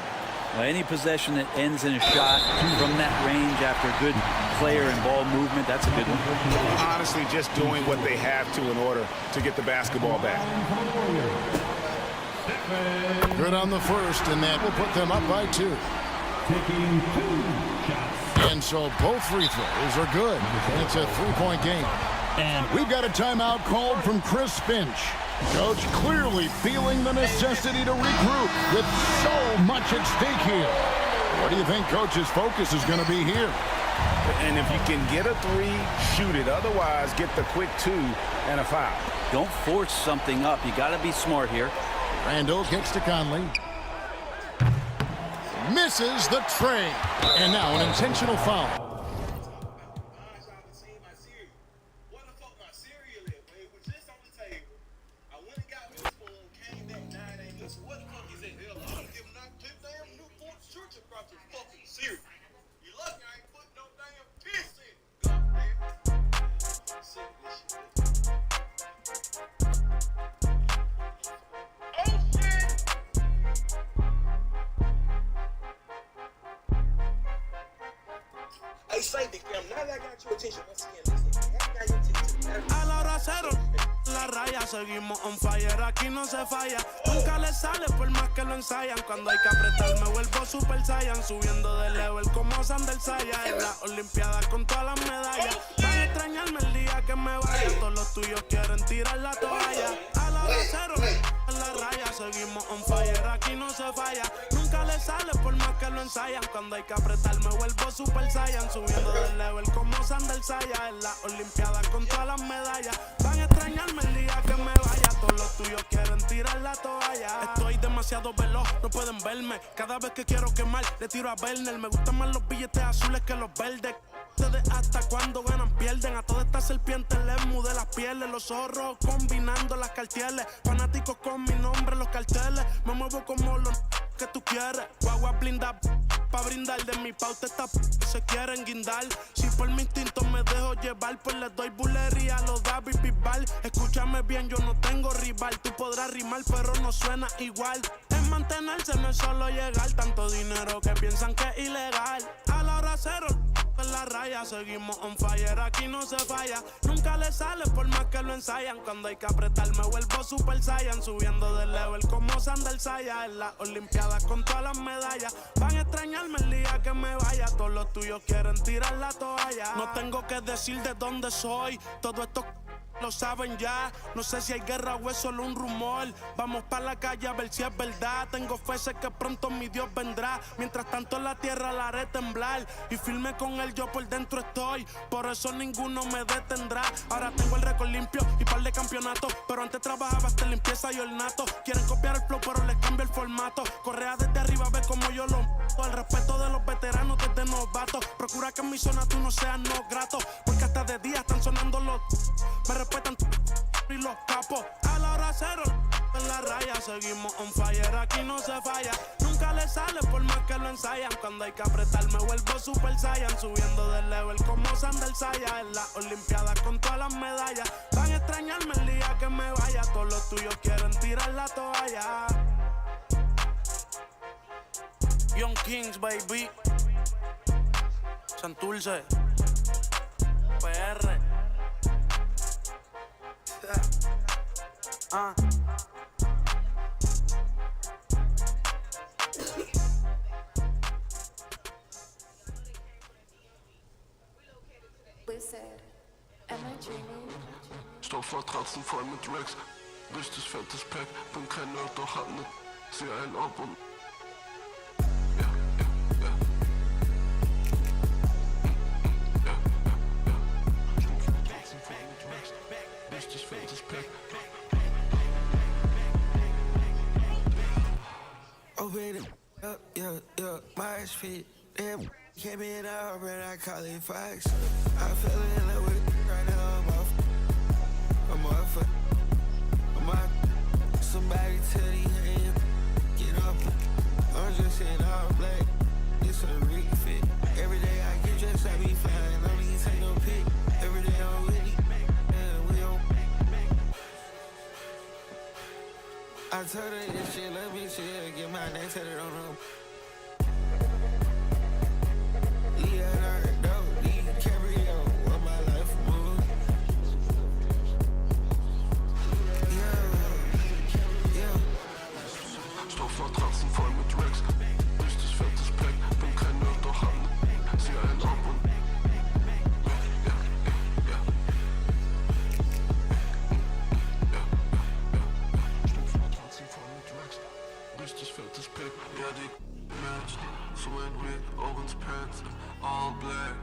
S14: Well, any possession that ends in a shot from that range after a good player and ball movement, that's a good one.
S12: Honestly, just doing what they have to in order to get the basketball back.
S10: Good on the first, and that will put them up by 2.
S9: Taking 2 shots.
S10: And so both free throws are good. And it's a 3-point game. And we've got a timeout called from Chris Finch. Coach clearly feeling the necessity to regroup with so much at stake here. What do you think Coach's focus is going to be here?
S12: And if you can get a 3, shoot it. Otherwise, get the quick 2 and a foul.
S14: Don't force something up. You got to be smart here.
S10: Randall gets to Conley. Misses the tray. And now an intentional foul.
S17: A la hora cero, la raya, seguimos on fire, aquí no se falla. Nunca le sale por más que lo ensayan. Cuando hay que apretar me vuelvo super saiyan. Subiendo de level como Sander Saya. En las olimpiadas con todas las medallas. Van a extrañarme el día que me vaya. Todos los tuyos quieren tirar la toalla. A la hora cero, en la raya, seguimos on fire, aquí no se falla. Nunca le sale por más que lo ensayan. Cuando hay que apretar me vuelvo super saiyan. Subiendo del level como Sandel Saya. En las olimpiadas con todas las medallas. Van a extrañarme el día que me vaya. Todos los tuyos quieren tirar la toalla. Estoy demasiado veloz, no pueden verme. Cada vez que quiero quemar, le tiro a Werner. Me gustan más los billetes azules que los verdes. Ustedes hasta cuando ganan pierden. A todas estas serpientes les mudé las pieles. Los zorros combinando las cartieles. Fanáticos con mi nombre los carteles. Me muevo como los que tú quieres. Guagua blinda pa' brindar. De mi pauta esta se quieren guindar. Si por mi instinto me dejo llevar, pues les doy bulería a los David Bisbal. Escúchame bien, yo no tengo rival. Tú podrás rimar, pero no suena igual. Es mantenerse, no es solo llegar. Tanto dinero que piensan que es ilegal. A la hora cero, en la raya, seguimos on fire, aquí no se falla. Nunca le sale por más que lo ensayan. Cuando hay que apretar me vuelvo super saiyan. Subiendo de level como Sandel Saya. En las olimpiadas con todas las medallas. Van a extrañarme el día que me vaya. Todos los tuyos quieren tirar la toalla. No tengo que decir de dónde soy. Todo esto lo saben ya. No sé si hay guerra o es solo un rumor. Vamos pa' la calle a ver si es verdad. Tengo fe, sé que pronto mi Dios vendrá. Mientras tanto la tierra la haré temblar. Y firme con él yo por dentro estoy. Por eso ninguno me detendrá. Ahora tengo el récord limpio y par de campeonatos. Pero antes trabajaba hasta limpieza y ornato. Quieren copiar el flow pero les cambio el formato. Correa desde arriba, ve como yo lo el respeto de los veteranos desde novatos. Procura que en mi zona tú no seas no grato. Porque hasta de día están sonando los... Me respetan y los capos. A la hora cero, en la raya. Seguimos on fire, aquí no se falla. Nunca le sale por más que lo ensayan. Cuando hay que apretar me vuelvo super saiyan. Subiendo del level como Sandel Saya. En las olimpiadas con todas las medallas. Van a extrañarme el día que me vaya. Todos los tuyos quieren tirar la toalla. Young Kings, baby. Santurce. PR.
S18: Stoffmatratzen voll mit Racks. Richtig fettes Pack, bin kein Nerd, doch hab ne. Zieh einen ab und. Richtig fettes Pack.
S19: Open it up, yeah, my feet. Damn, came in out, but I call it Fox. I fell in love with right now, I'm off. Somebody tell these hands, get up. I'm just in all black, it's a refit. Every day I get dressed, I be flying, don't even take no pic. Every day I'm with it, and we on. I told her this shit, let me chill, get my name tatted on them. Leonardo, DiCaprio, what my life moves.
S18: Stoffmatratzen voll mit Racks. Richtig fettes Pack, bin kein Nerd, doch hab ne. Zieh einen ab und. Stoffmatratzen voll mit Racks. Richtig fettes Pack, ja die matcht. So ein Rig, auch ins Pants. All black,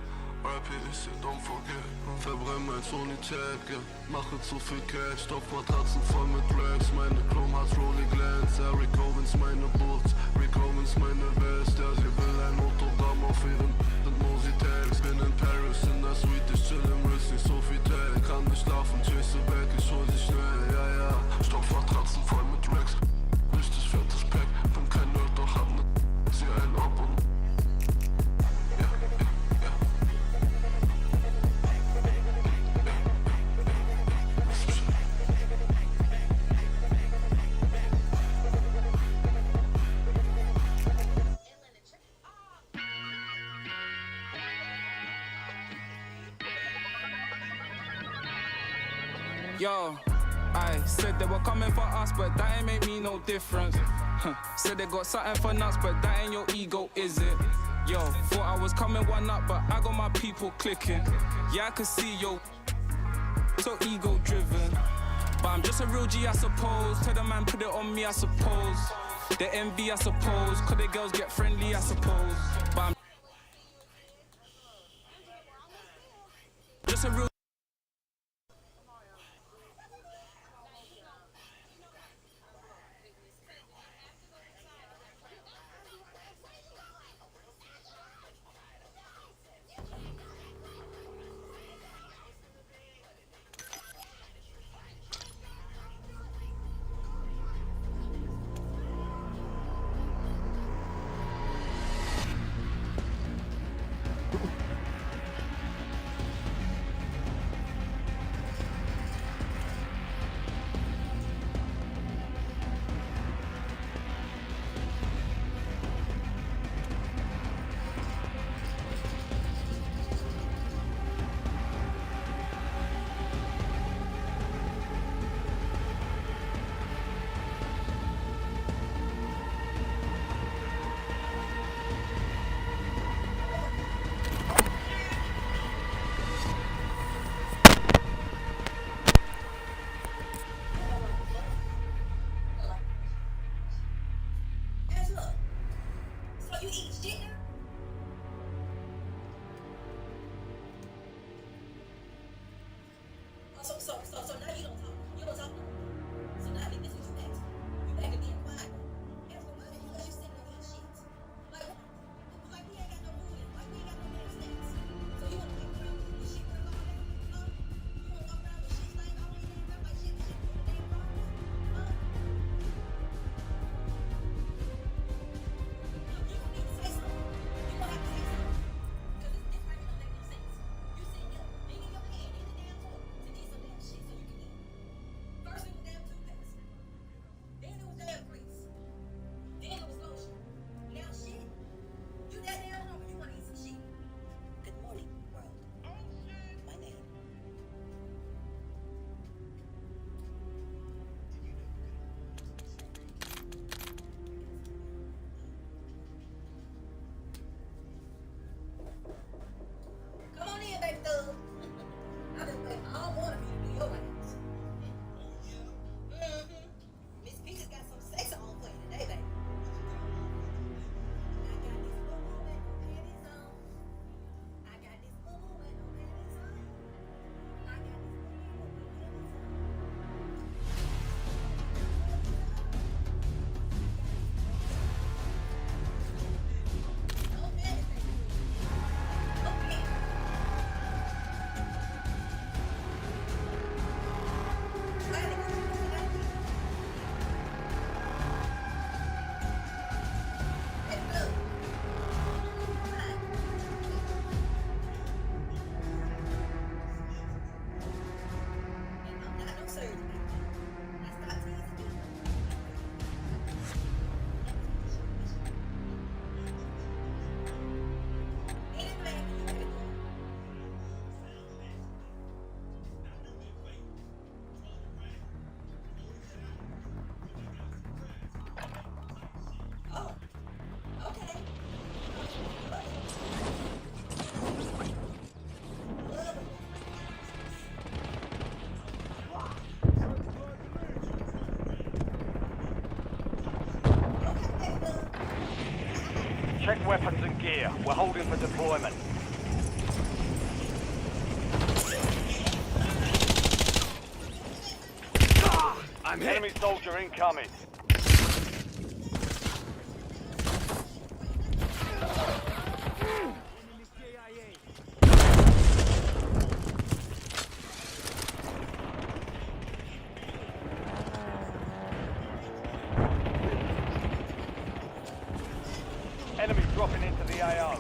S18: RIP ist hier, don't forget. Verbrenn mein Sonität, yeah. Mache zu viel Cash. Stoffmatratzen voll mit Racks. Meine Chrome hat Rolling Glance. Ja, Rick Owens meine Boots, Rick Owens meine West. Ja, sie will ein Autogramm auf ihren Mositags. Bin in Paris in der Suite, ich chill im Ritz, nicht so viel Tag. Kann nicht schlafen, chase weg, ich hol sie schnell, ja. Stoffmatratzen voll mit Racks. Richtig fettes Pack, bin kein Nerd, doch hab ne. Zieh einen ab und.
S20: Yo, I said they were coming for us, but that ain't make me no difference. Said they got something for nuts, but that ain't your ego, is it? Yo, thought I was coming one up, but I got my people clicking. Yeah, I can see yo, so ego driven. But I'm just a real G, I suppose. Tell the man, put it on me, I suppose. The envy, I suppose. Cause the girls get friendly, I suppose. But I'm just a real
S8: So now you don't talk. You don't talk no more. So now this is what you back to. You back to being quiet. That's what you because you sitting there eating shit. Like we ain't got no food. Like we ain't got no damn snacks. So you wanna walk around with shit running all day? Huh? You wanna walk around with shit like all day damn like shit from the damn wrongs? Huh? Look, you gonna need to say something. You gonna have to say something. Because this right here don't make no sense. You sitting here digging your hand in the damn toilet to get some damn shit so you can eat. First it was damn toothpaste. Then it was damn grease. Then it was lotion. Now shit. You that damn hungry, you wanna eat some shit. Good morning, world. My name. Come on in, baby thug. I've been waiting all morning for you to do your ass. Miss Peter's got some sex on for you today, baby. I got this boo-boo with no panties on. I got this boo-boo with no panties on. I got this boo-boo with no panties on. No panties, baby. No panties.
S1: Check weapons and gear. We're holding for deployment.
S2: I'm hit.
S1: Enemy soldier incoming. Enemy dropping into the AO.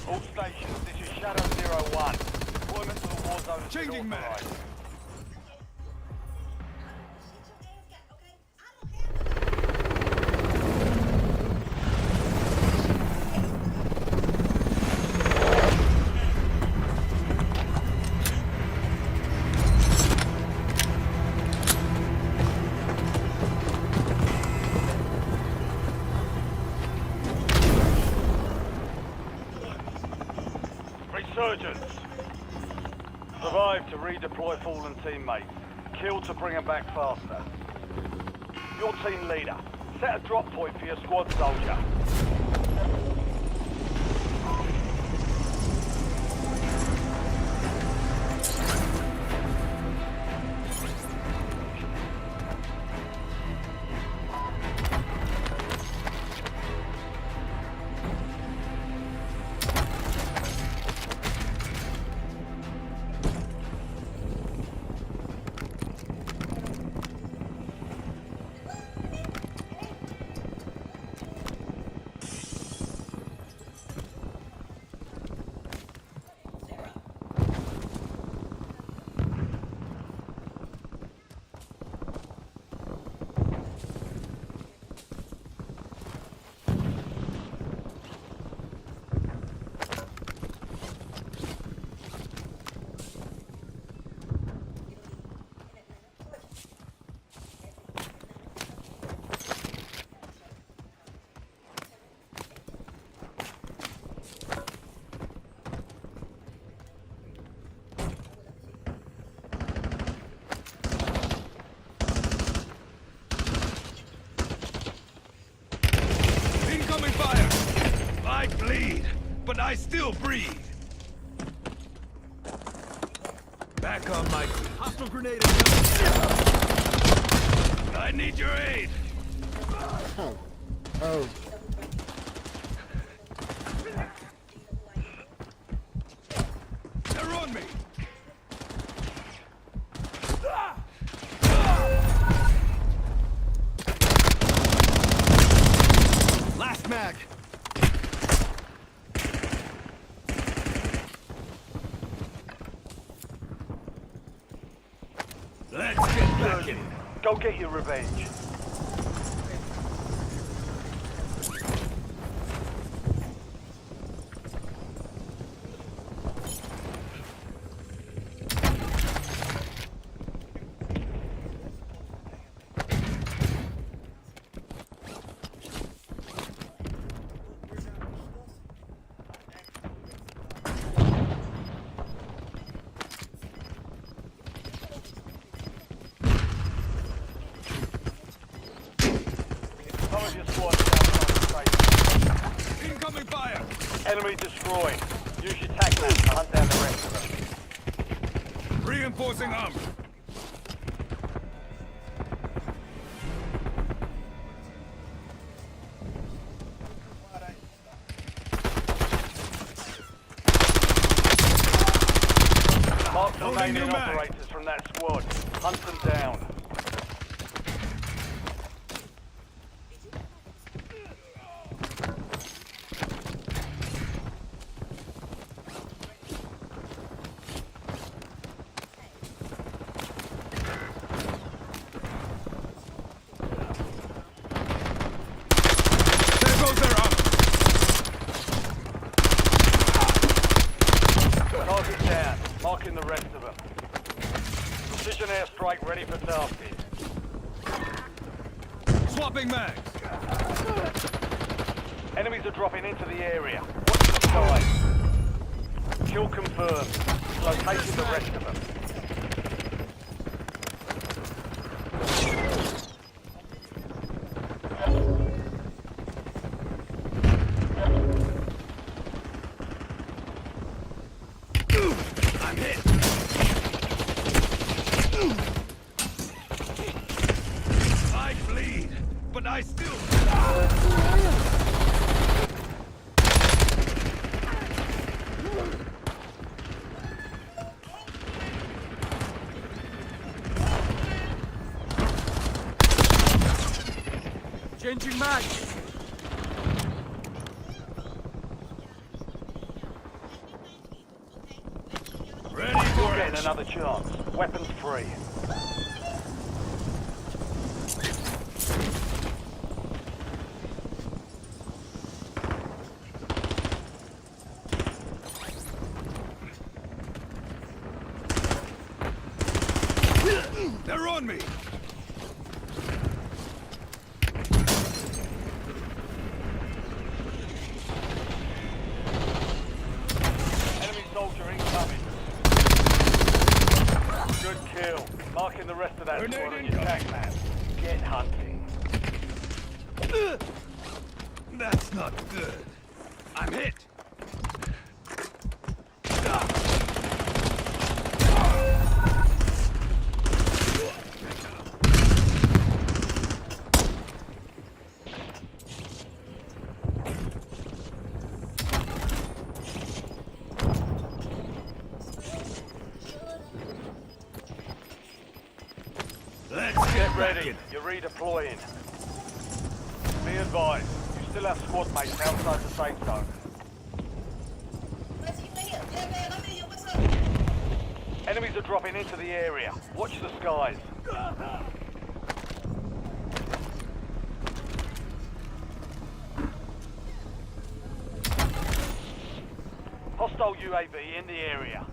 S1: All stations, this is Shadow 01. Deployment to the war zone has been
S2: Changing mag.
S1: authorized. Resurgence. Survive. Revive to redeploy fallen teammates. Kill to bring them back faster. Your team leader. Set a drop point for your squad soldier.
S2: Incoming fire! I bleed, but I still breathe. Back on my feet. Hostile grenade. I need your aid.
S3: Oh.
S2: They're on me. Last mag. Let's get back in.
S1: Go get your revenge. Some of your squad down on the station.
S2: Incoming fire.
S1: Enemy destroyed. Use your tac map to hunt down the rest of them.
S2: Reinforcing armor.
S1: Mark the
S2: Loading
S1: remaining
S2: new mag.
S1: operators from that squad. Hunt them down.
S2: There goes their armor.
S1: Target down. Marking the rest of them. Precision airstrike ready for tasking.
S2: Swapping mags.
S1: Enemies are dropping into the area. Watch the skies. Kill confirmed. Locating the rest of them.
S2: I'm hit. I bleed, but I still. Changing mag. Ready for
S1: You're getting
S2: it.
S1: another chance. Weapons free.
S2: They're on me.
S1: Enemy soldier incoming. Marking the rest of that squad on your attack map. Get hunting.
S2: That's not good. I'm hit.
S1: Let's get ready. You're redeploying. Be advised, you still have squad mates outside the safe zone. Enemies are dropping into the area. Watch the skies. Hostile UAV in the area.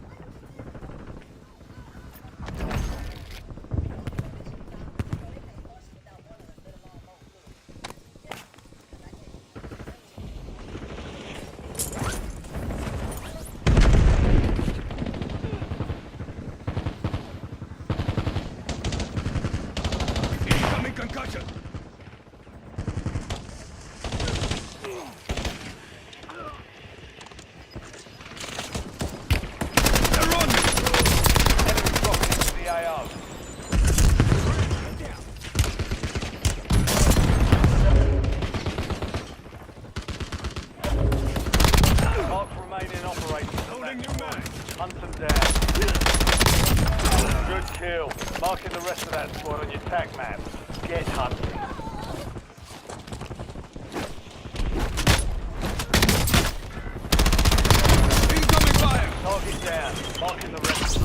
S2: Incoming concussion. They're on me.
S1: Enemies dropping into the AO. Mark remaining operators.
S2: Loading new mag.
S1: Hunt them down. Good kill. Marking the rest of that squad on your attack map. Get hunting.
S2: Incoming fire.
S1: Target down. Marking the rest.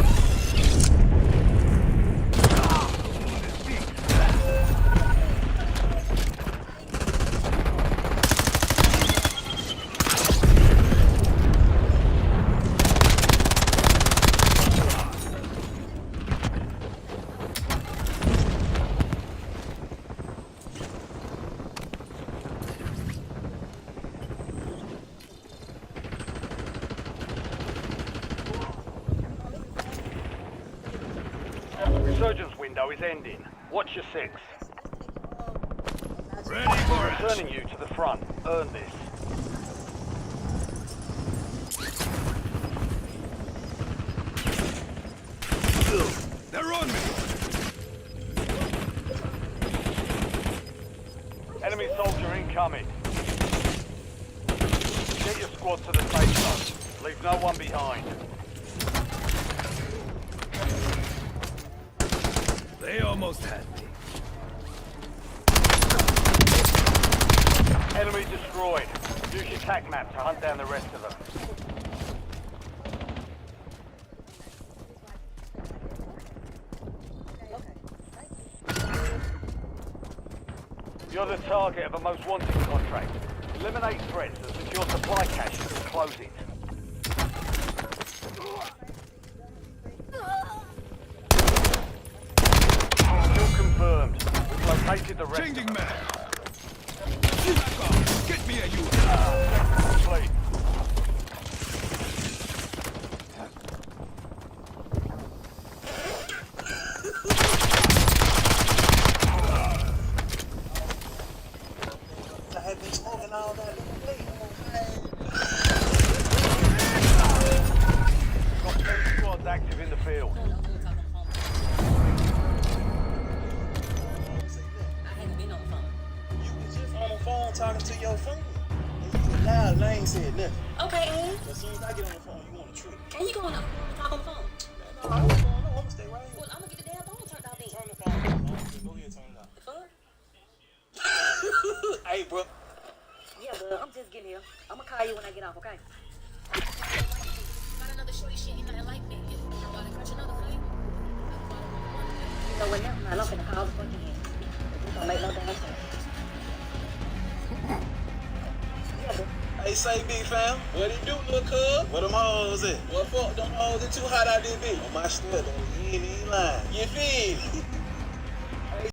S1: Resurgence window is ending. Watch your six.
S2: Ready for it.
S1: Returning you to the front. Earn this.
S2: They're on me.
S1: Enemy soldier incoming. Get your squad to the safe zone. Leave no one behind.
S2: They almost had me.
S1: Enemy destroyed. Use your attack map to hunt down the rest of them. You're the target of a most wanted contract. Eliminate threats and secure supply caches to close it. Kill confirmed. We've located the rest.
S2: Changing mag. Back off. Get me a U.
S1: Complete.
S16: I had been smoking all that late.
S1: Got 10 squads active in the field.
S16: On the phone talking to your phone. And you was loud and I ain't said nothing.
S5: Okay, and?
S16: As soon as I get on the phone, you want to trick.
S5: And you going to talk on the phone?
S16: No, I what's going on? I'm going to stay right here.
S5: Well, I'm going to get the damn phone turned off then.
S16: Turn the phone off. Go ahead, turn it off.
S5: The fuck?
S16: Hey, bro.
S5: Yeah, but I'm just getting here. I'm going to call you when I get off, okay? Got another shorty shit, you know, like me. About to catch another fight. You know what, never mind. I'm finna call the fucking hand. It's going to make no damn sense.
S16: Hey, say big fam, what he do, little cub? Where them hoes at? What fuck them hoes? It too hot out there, bitch. On my step, though, you ain't lying. You feel me?